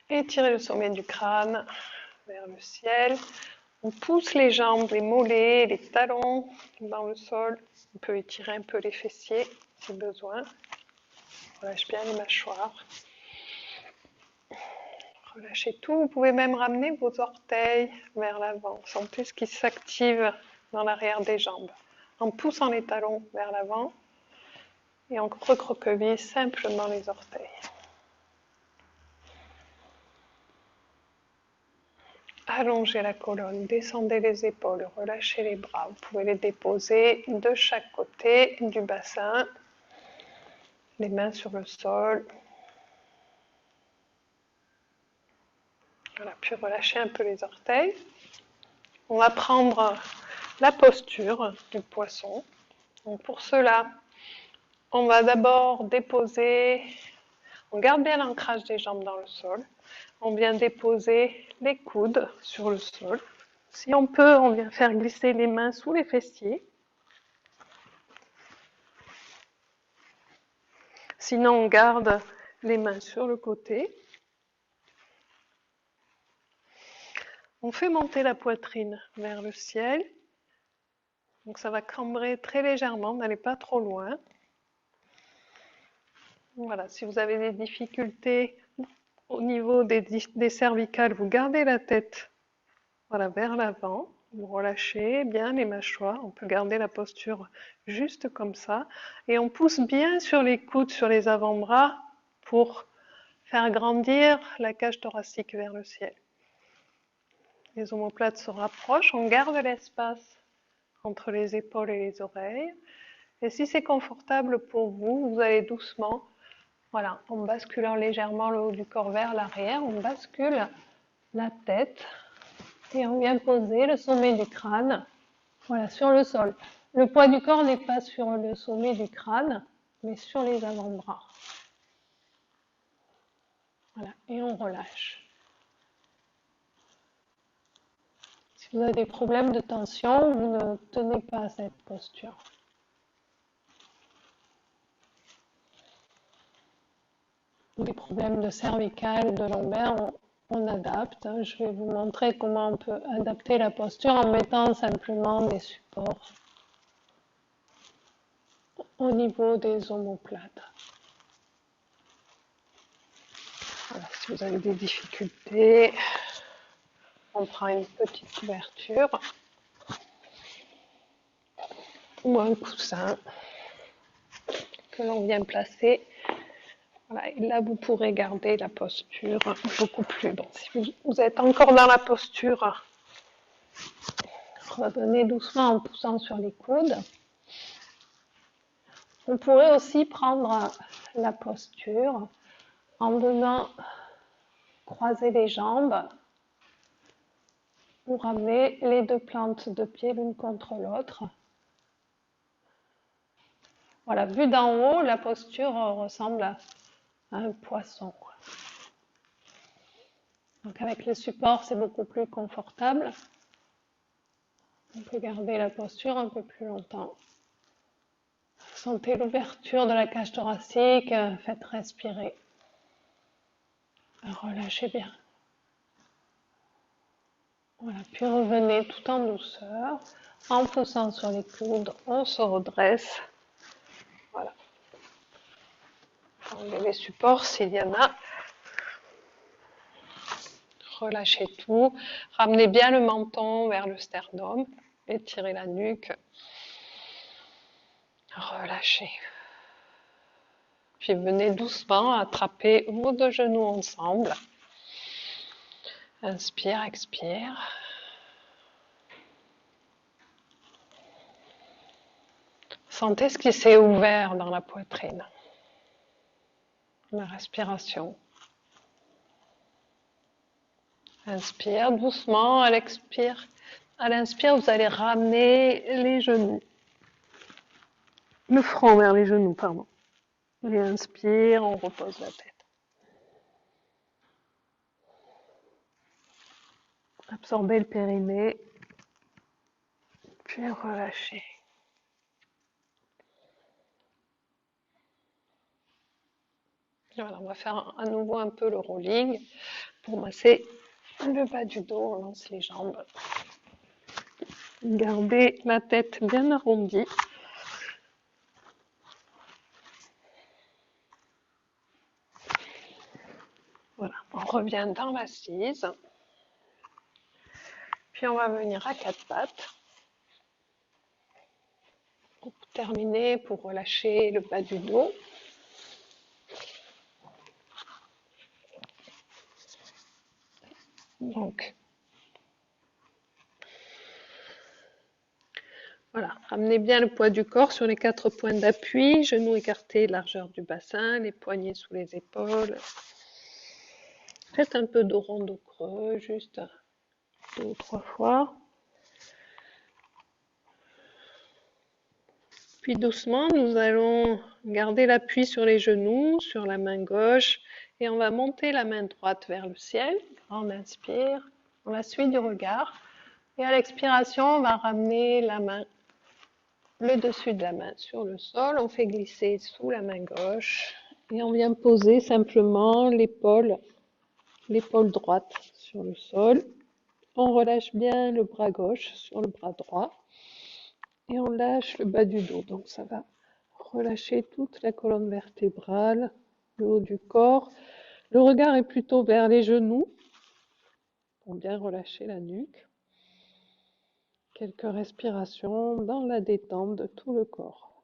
Étirez le sommet du crâne vers le ciel. On pousse les jambes, les mollets, les talons dans le sol. On peut étirer un peu les fessiers si besoin. Relâche bien les mâchoires. Relâchez tout. Vous pouvez même ramener vos orteils vers l'avant. Sentez ce qui s'active dans l'arrière des jambes. En poussant les talons vers l'avant et on recroqueville simplement les orteils. Allongez la colonne, descendez les épaules, relâchez les bras. Vous pouvez les déposer de chaque côté du bassin, les mains sur le sol. Voilà, puis relâchez un peu les orteils. On va prendre la posture du poisson. Donc pour cela, on va d'abord déposer, on garde bien l'ancrage des jambes dans le sol. On vient déposer les coudes sur le sol. Si on peut, on vient faire glisser les mains sous les fessiers. Sinon, on garde les mains sur le côté. On fait monter la poitrine vers le ciel. Donc ça va cambrer très légèrement, n'allez pas trop loin. Voilà, si vous avez des difficultés au niveau des cervicales, vous gardez la tête voilà, vers l'avant. Vous relâchez bien les mâchoires. On peut garder la posture juste comme ça. Et on pousse bien sur les coudes, sur les avant-bras pour faire grandir la cage thoracique vers le ciel. Les omoplates se rapprochent. On garde l'espace entre les épaules et les oreilles. Et si c'est confortable pour vous, vous allez doucement, voilà, en basculant légèrement le haut du corps vers l'arrière, on bascule la tête et on vient poser le sommet du crâne, voilà, sur le sol. Le poids du corps n'est pas sur le sommet du crâne, mais sur les avant-bras. Voilà, et on relâche. Si vous avez des problèmes de tension, vous ne tenez pas à cette posture. Des problèmes de cervicales ou de lombaires, on adapte. Je vais vous montrer comment on peut adapter la posture en mettant simplement des supports au niveau des omoplates. Voilà, si vous avez des difficultés, on prend une petite couverture ou un coussin que l'on vient placer. Voilà, et là, vous pourrez garder la posture beaucoup plus. Bon, si vous êtes encore dans la posture, revenez doucement en poussant sur les coudes. On pourrait aussi prendre la posture en venant croiser les jambes ou ramener les deux plantes de pied l'une contre l'autre. Voilà, vue d'en haut, la posture ressemble à un poisson. Donc avec le support, c'est beaucoup plus confortable. On peut garder la posture un peu plus longtemps. Sentez l'ouverture de la cage thoracique, faites respirer. Relâchez bien. Voilà, puis revenez tout en douceur, en poussant sur les coudes, on se redresse. Voilà. Enlevez les supports s'il y en a. Relâchez tout. Ramenez bien le menton vers le sternum. Étirez la nuque. Relâchez. Puis venez doucement attraper vos deux genoux ensemble. Inspire, expire. Sentez ce qui s'est ouvert dans la poitrine. La respiration. Inspire doucement, à l'expire. À l'inspire, vous allez ramener les genoux. Le front vers les genoux, pardon. Et inspire, on repose la tête. Absorbez le périnée, puis relâchez. Voilà, on va faire à nouveau un peu le rolling pour masser le bas du dos. On lance les jambes. Gardez la tête bien arrondie. Voilà, on revient dans l'assise. Puis on va venir à quatre pattes. Pour terminer, pour relâcher le bas du dos. Donc, voilà, ramenez bien le poids du corps sur les 4 points d'appui, genoux écartés, largeur du bassin, les poignets sous les épaules. Faites un peu de rond de creux, juste 2 ou 3 fois. Puis doucement, nous allons garder l'appui sur les genoux, sur la main gauche, et on va monter la main droite vers le ciel. On inspire, on la suit du regard, et à l'expiration, on va ramener la main, le dessus de la main sur le sol, on fait glisser sous la main gauche, et on vient poser simplement l'épaule droite sur le sol. On relâche bien le bras gauche sur le bras droit. Et on lâche le bas du dos, donc ça va relâcher toute la colonne vertébrale, le haut du corps. Le regard est plutôt vers les genoux pour bien relâcher la nuque. Quelques respirations dans la détente de tout le corps.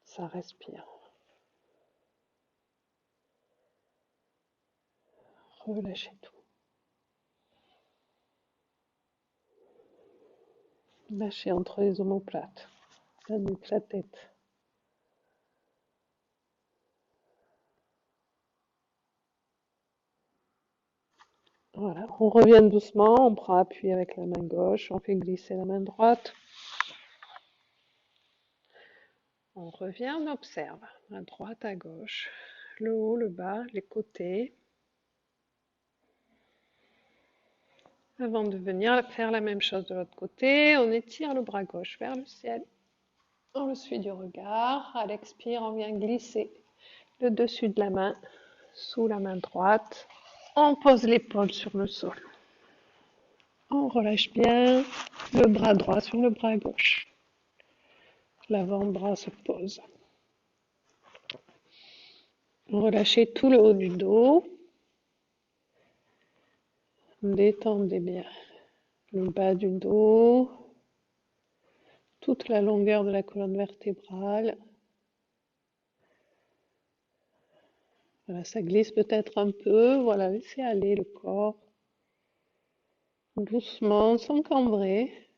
Ça respire. Relâchez tout. Lâchez entre les omoplates, la nuque, la tête. Voilà, on revient doucement, on prend appui avec la main gauche, on fait glisser la main droite. On revient, on observe, à droite, à gauche, le haut, le bas, les côtés. Avant de venir faire la même chose de l'autre côté, on étire le bras gauche vers le ciel. On le suit du regard. À l'expire, on vient glisser le dessus de la main sous la main droite. On pose l'épaule sur le sol. On relâche bien le bras droit sur le bras gauche. L'avant-bras se pose. Relâchez tout le haut du dos. Détendez bien le bas du dos, toute la longueur de la colonne vertébrale. Voilà, ça glisse peut-être un peu. Voilà, laissez aller le corps doucement, sans cambrer.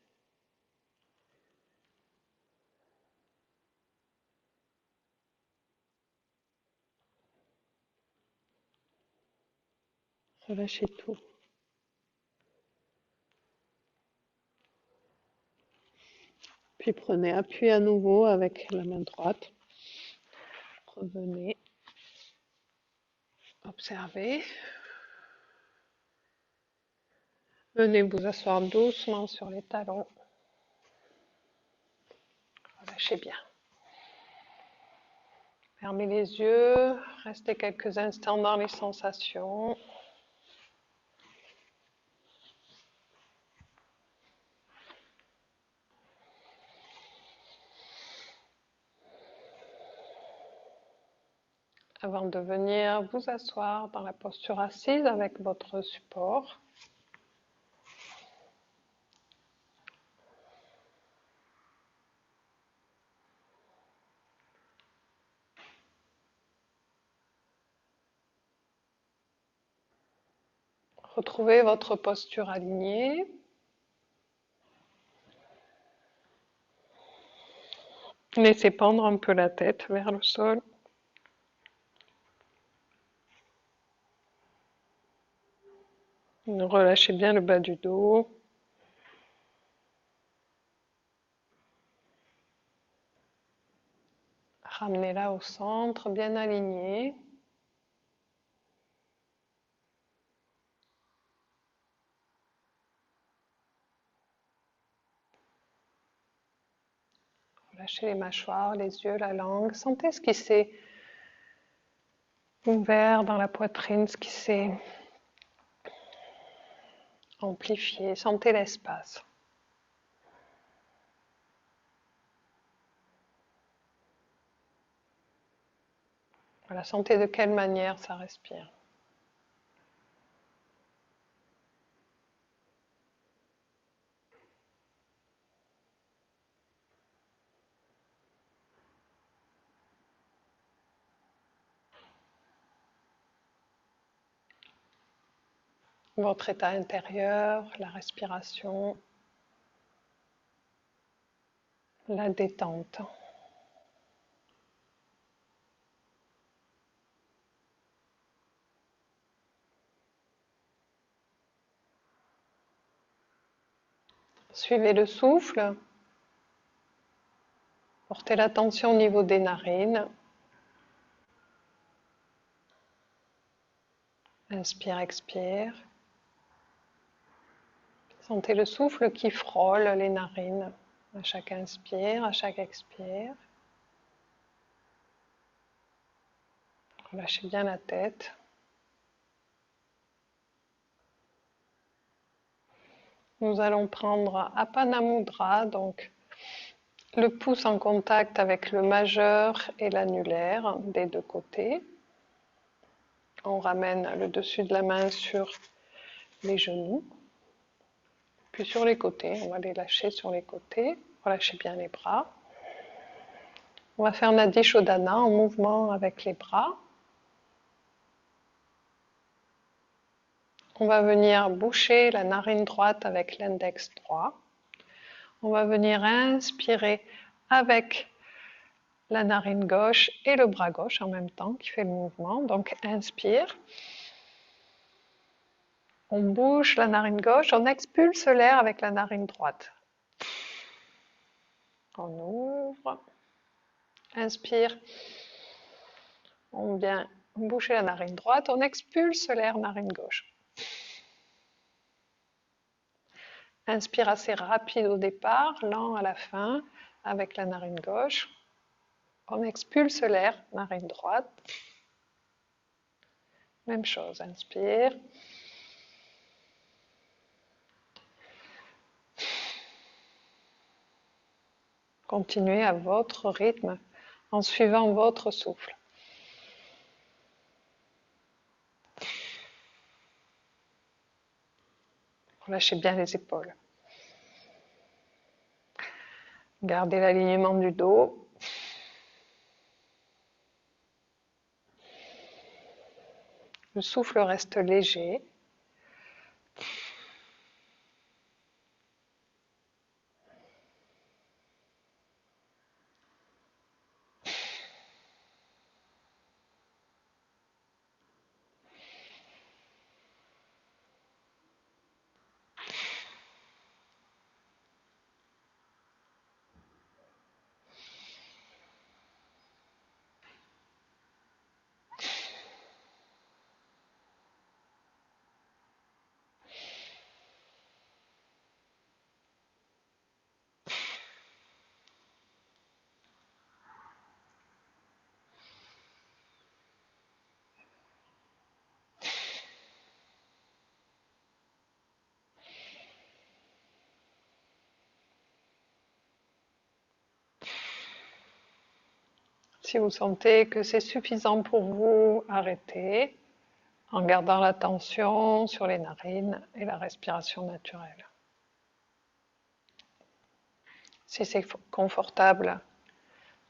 Relâchez tout. Puis prenez appui à nouveau avec la main droite. Revenez. Observez. Venez vous asseoir doucement sur les talons. Relâchez bien. Fermez les yeux. Restez quelques instants dans les sensations. Avant de venir vous asseoir dans la posture assise avec votre support. Retrouvez votre posture alignée. Laissez pendre un peu la tête vers le sol. Relâchez bien le bas du dos. Ramenez-la au centre, bien aligné. Relâchez les mâchoires, les yeux, la langue. Sentez ce qui s'est ouvert dans la poitrine, ce qui s'est amplifié. Sentez l'espace. Voilà, sentez de quelle manière ça respire. Votre état intérieur, la respiration, la détente. Suivez le souffle. Portez l'attention au niveau des narines. Inspire, expire. Sentez le souffle qui frôle les narines à chaque inspire, à chaque expire. Relâchez bien la tête. Nous allons prendre Apana Mudra, donc le pouce en contact avec le majeur et l'annulaire des deux côtés. On ramène le dessus de la main sur les genoux, puis sur les côtés. On va les lâcher sur les côtés. Relâchez bien les bras. On va faire Nadi Shodhana en mouvement avec les bras. On va venir boucher la narine droite avec l'index droit. On va venir inspirer avec la narine gauche et le bras gauche en même temps qui fait le mouvement. Donc inspire. On bouge la narine gauche, on expulse l'air avec la narine droite. On ouvre. Inspire. On vient boucher la narine droite, on expulse l'air narine gauche. Inspire assez rapide au départ, lent à la fin avec la narine gauche. On expulse l'air, narine droite. Même chose, inspire. Continuez à votre rythme en suivant votre souffle. Relâchez bien les épaules. Gardez l'alignement du dos. Le souffle reste léger. Si vous sentez que c'est suffisant pour vous, arrêtez en gardant l'attention sur les narines et la respiration naturelle. Si c'est confortable,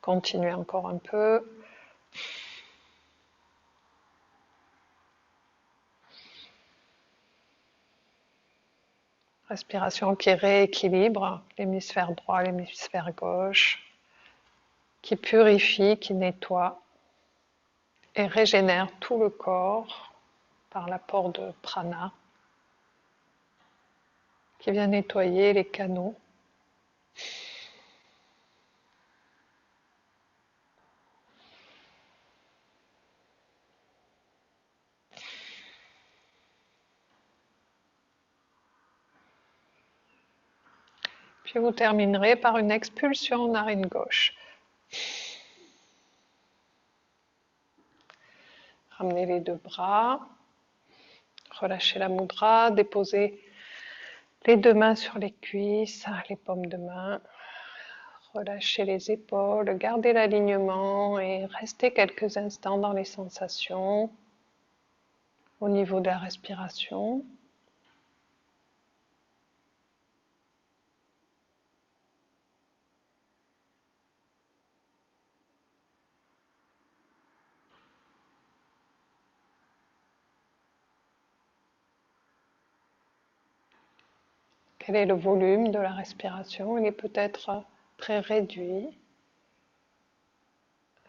continuez encore un peu. Respiration qui rééquilibre l'hémisphère droit, l'hémisphère gauche, qui purifie, qui nettoie et régénère tout le corps par l'apport de prana, qui vient nettoyer les canaux. Puis vous terminerez par une expulsion narine gauche. Ramenez les deux bras, relâchez la mudra, déposez les deux mains sur les cuisses, les paumes de main. Relâchez les épaules, gardez l'alignement et restez quelques instants dans les sensations au niveau de la respiration. Quel est le volume de la respiration? Il est peut-être très réduit.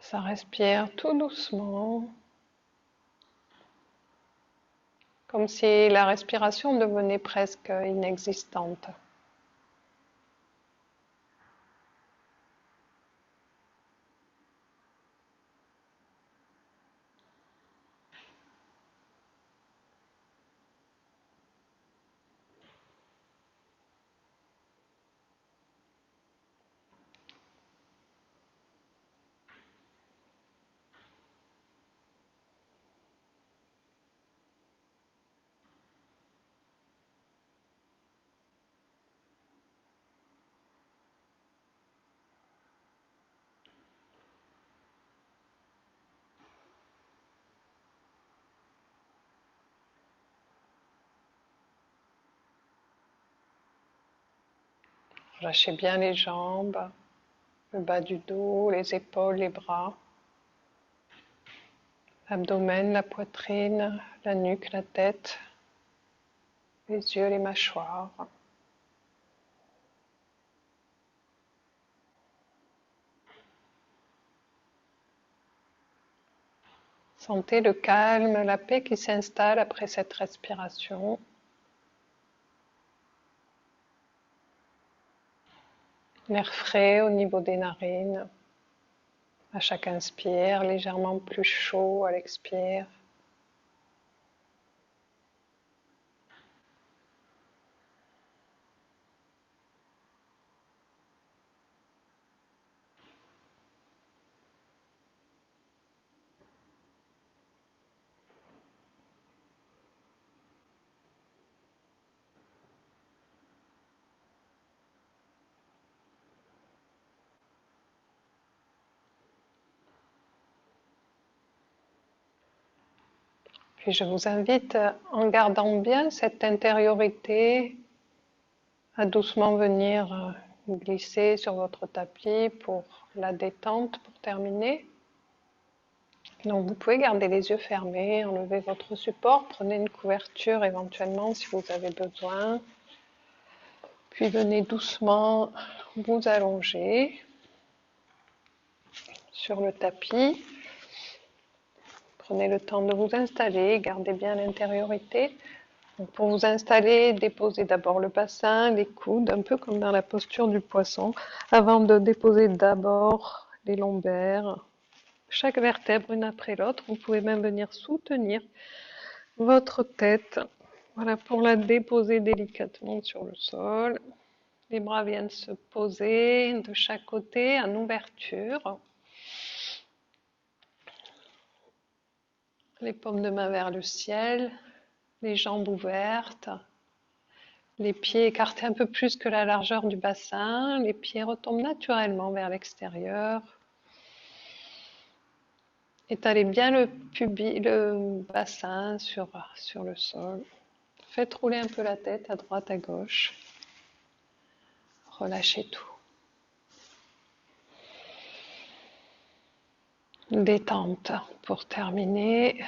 Ça respire tout doucement, comme si la respiration devenait presque inexistante. Relâchez bien les jambes, le bas du dos, les épaules, les bras, l'abdomen, la poitrine, la nuque, la tête, les yeux, les mâchoires. Sentez le calme, la paix qui s'installe après cette respiration. L'air frais au niveau des narines. À chaque inspire, légèrement plus chaud à l'expire. Puis je vous invite, en gardant bien cette intériorité, à doucement venir glisser sur votre tapis pour la détente, pour terminer. Donc vous pouvez garder les yeux fermés, enlever votre support, prenez une couverture éventuellement si vous avez besoin. Puis venez doucement vous allonger sur le tapis. Prenez le temps de vous installer, gardez bien l'intériorité. Donc pour vous installer, déposez d'abord le bassin, les coudes, un peu comme dans la posture du poisson, avant de déposer d'abord les lombaires, chaque vertèbre une après l'autre. Vous pouvez même venir soutenir votre tête, voilà, pour la déposer délicatement sur le sol. Les bras viennent se poser de chaque côté en ouverture. Les paumes de main vers le ciel, les jambes ouvertes, les pieds écartés un peu plus que la largeur du bassin, les pieds retombent naturellement vers l'extérieur. Étalez bien le bassin sur le sol. Faites rouler un peu la tête à droite, à gauche. Relâchez tout. Détente pour terminer.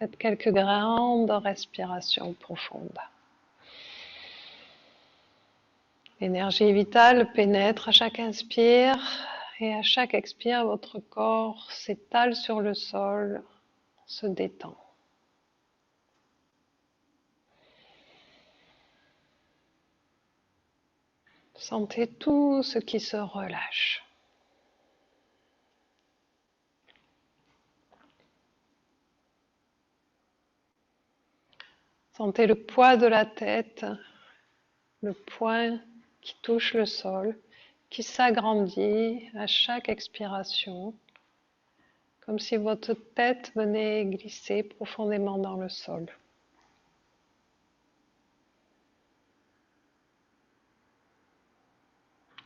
Faites quelques grandes respirations profondes. L'énergie vitale pénètre à chaque inspire et à chaque expire, votre corps s'étale sur le sol, se détend. Sentez tout ce qui se relâche. Sentez le poids de la tête, le poing qui touche le sol, qui s'agrandit à chaque expiration, comme si votre tête venait glisser profondément dans le sol.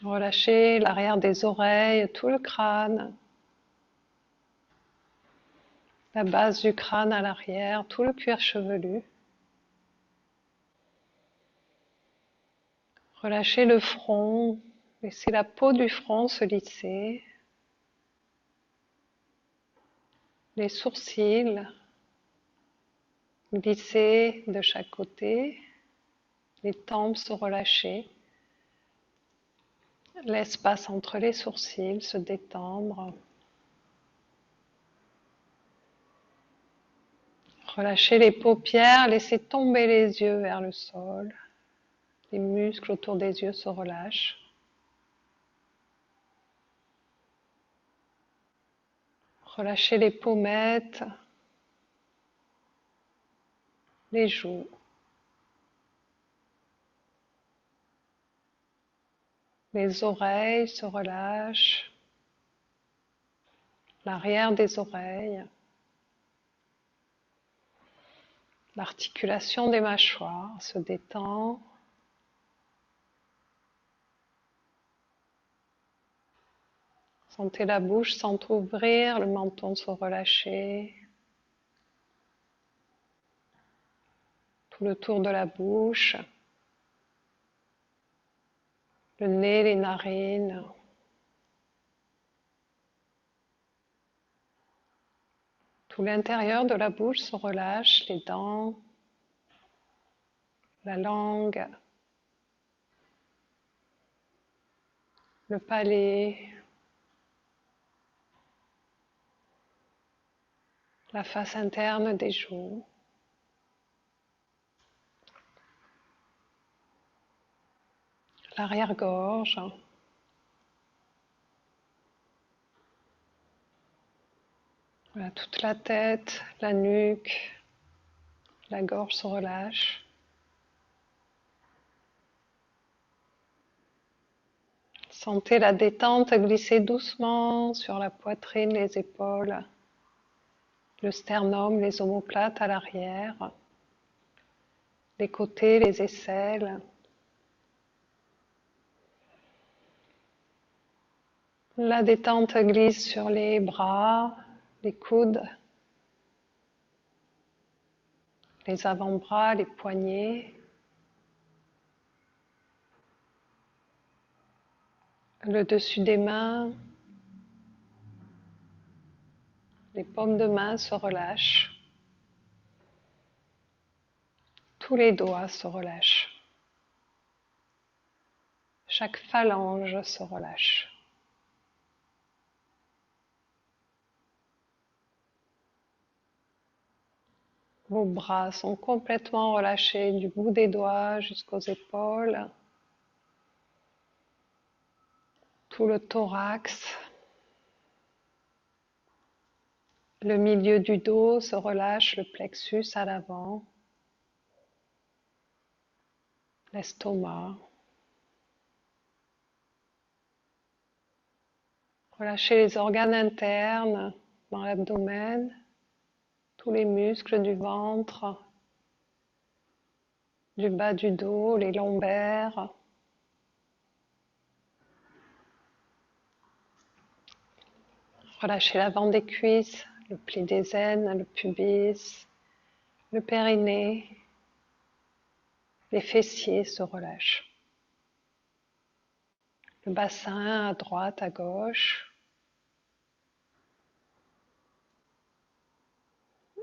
Relâchez l'arrière des oreilles, tout le crâne, la base du crâne à l'arrière, tout le cuir chevelu. Relâchez le front, laissez la peau du front se lisser. Les sourcils glisser de chaque côté, les tempes se relâcher. L'espace entre les sourcils se détendre. Relâchez les paupières, laissez tomber les yeux vers le sol. Les muscles autour des yeux se relâchent. Relâchez les pommettes, les joues. Les oreilles se relâchent. L'arrière des oreilles. L'articulation des mâchoires se détend. Sentez la bouche s'entrouvrir, le menton se relâcher. Tout le tour de la bouche. le nez, les narines. Tout l'intérieur de la bouche se relâche, les dents, la langue, le palais, la face interne des joues, l'arrière-gorge, voilà, toute la tête, la nuque, la gorge se relâche. Sentez la détente glisser doucement sur la poitrine, les épaules, le sternum, les omoplates à l'arrière, les côtés, les aisselles. La détente glisse sur les bras, les coudes, les avant-bras, les poignets, le dessus des mains, les paumes de main se relâchent, tous les doigts se relâchent, chaque phalange se relâche. Vos bras sont complètement relâchés du bout des doigts jusqu'aux épaules, tout le thorax. Le milieu du dos se relâche, le plexus à l'avant, l'estomac. Relâchez les organes internes dans l'abdomen, tous les muscles du ventre, du bas du dos, les lombaires. Relâchez l'avant des cuisses, le pli des aines, le pubis, le périnée. Les fessiers se relâchent. Le bassin à droite, à gauche.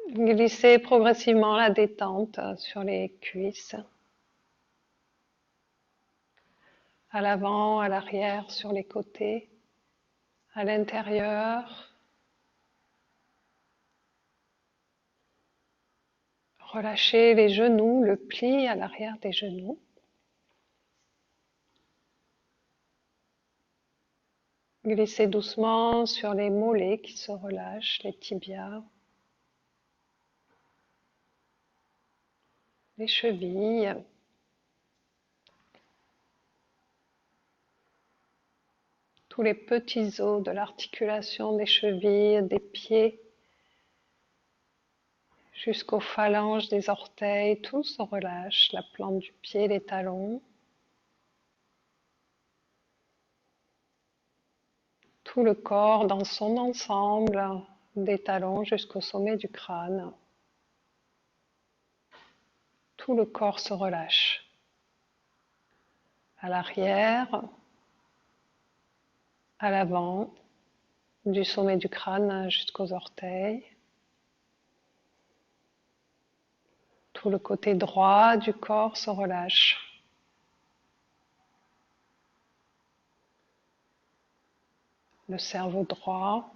Glissez progressivement la détente sur les cuisses. À l'avant, à l'arrière, sur les côtés, à l'intérieur. Relâchez les genoux, le pli à l'arrière des genoux. Glissez doucement sur les mollets qui se relâchent, les tibias, les chevilles. Tous les petits os de l'articulation des chevilles, des pieds, jusqu'aux phalanges des orteils, tout se relâche, la plante du pied, les talons. Tout le corps dans son ensemble, des talons jusqu'au sommet du crâne. Tout le corps se relâche. À l'arrière, à l'avant, du sommet du crâne jusqu'aux orteils. Tout le côté droit du corps se relâche. Le cerveau droit.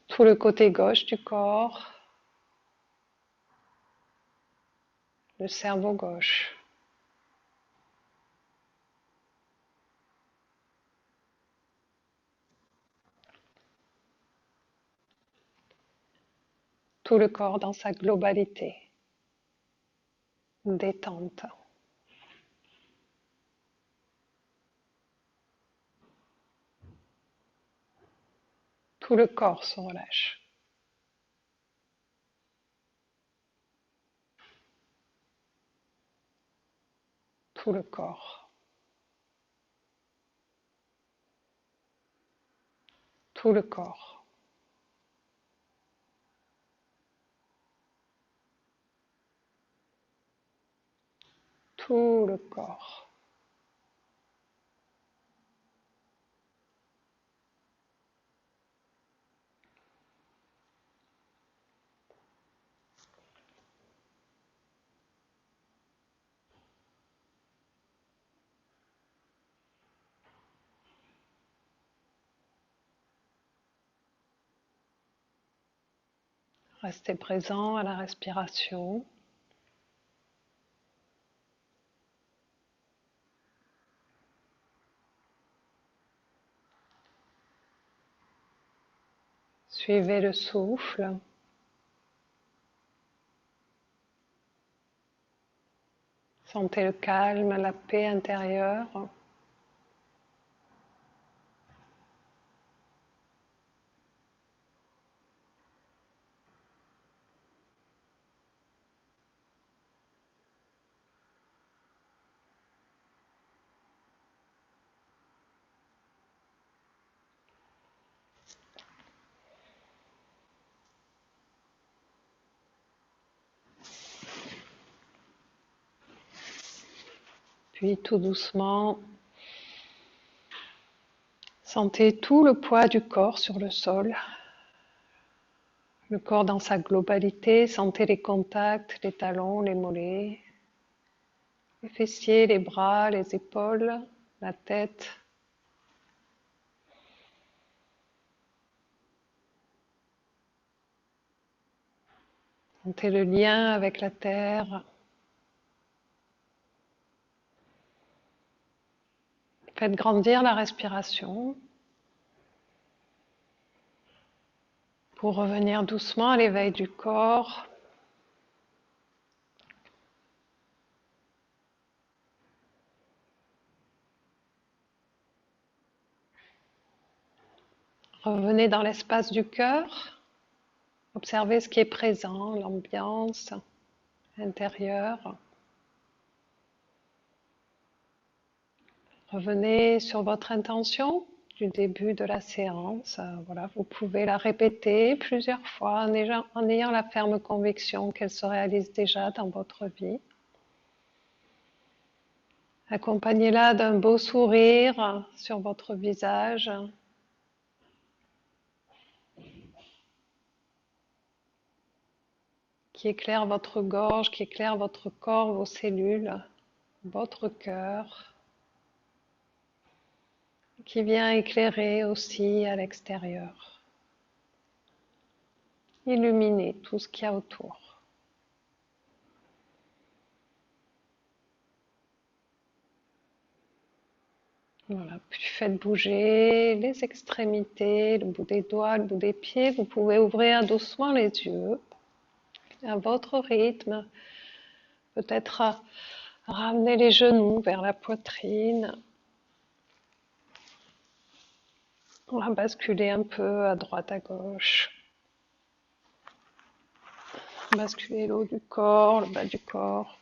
Tout le côté gauche du corps. Le cerveau gauche. Tout le corps dans sa globalité. Détente. Tout le corps se relâche. Tout le corps. Tout le corps. tout le corps. Restez présent à la respiration. Suivez le souffle. Sentez le calme, la paix intérieure. Puis tout doucement, sentez tout le poids du corps sur le sol. Le corps dans sa globalité, sentez les contacts, les talons, les mollets, les fessiers, les bras, les épaules, la tête. Sentez le lien avec la terre. Faites grandir la respiration pour revenir doucement à l'éveil du corps. Revenez dans l'espace du cœur. Observez ce qui est présent, l'ambiance intérieure. Revenez sur votre intention du début de la séance. Voilà, vous pouvez la répéter plusieurs fois en ayant la ferme conviction qu'elle se réalise déjà dans votre vie. Accompagnez-la d'un beau sourire sur votre visage. Qui éclaire votre gorge, qui éclaire votre corps, vos cellules, votre cœur, qui vient éclairer aussi à l'extérieur, illuminer tout ce qu'il y a autour. Voilà, puis faites bouger les extrémités, le bout des doigts, le bout des pieds. Vous pouvez ouvrir doucement les yeux à votre rythme. Peut-être ramener les genoux vers la poitrine. On va basculer un peu à droite, à gauche. Basculer le haut du corps, le bas du corps.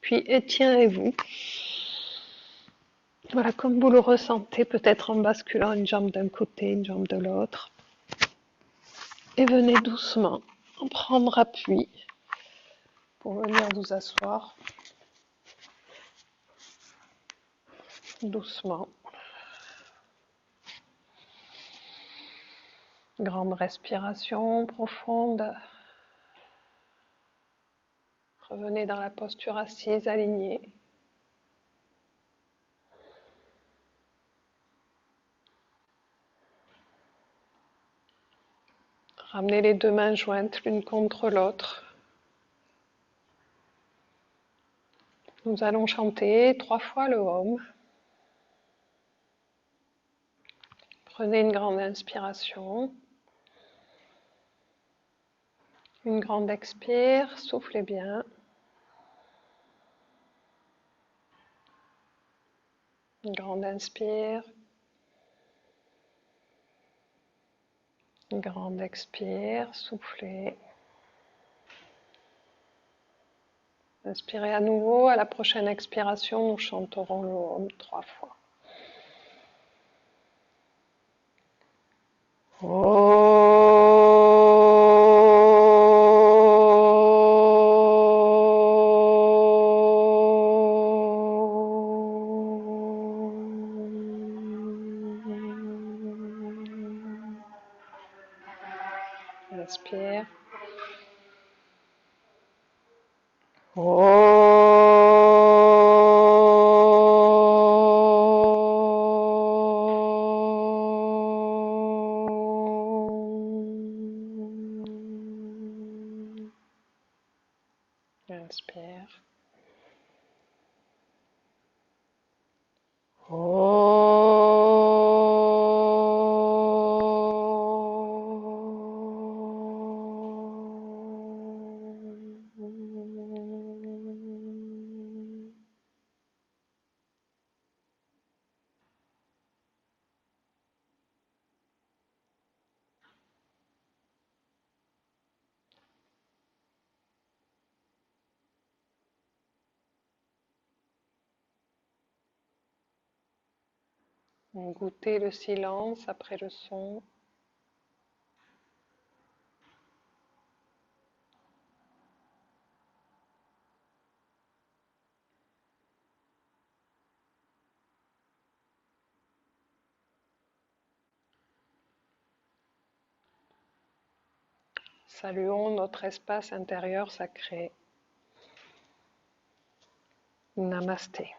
Puis étirez-vous. Voilà, comme vous le ressentez, peut-être en basculant une jambe d'un côté, une jambe de l'autre. Et venez doucement en prendre appui pour venir vous asseoir. Doucement. Grande respiration profonde. Revenez dans la posture assise, alignée. Ramenez les deux mains jointes l'une contre l'autre. Nous allons chanter 3 fois le Om. Prenez une grande inspiration. Une grande expire, soufflez bien. Une grande inspire. Une grande expire, soufflez. Inspirez à nouveau. À la prochaine expiration, nous chanterons le Om 3 fois. Oh. Inspire. Inspire. Goûtez le silence après le son. Saluons notre espace intérieur sacré. Namasté.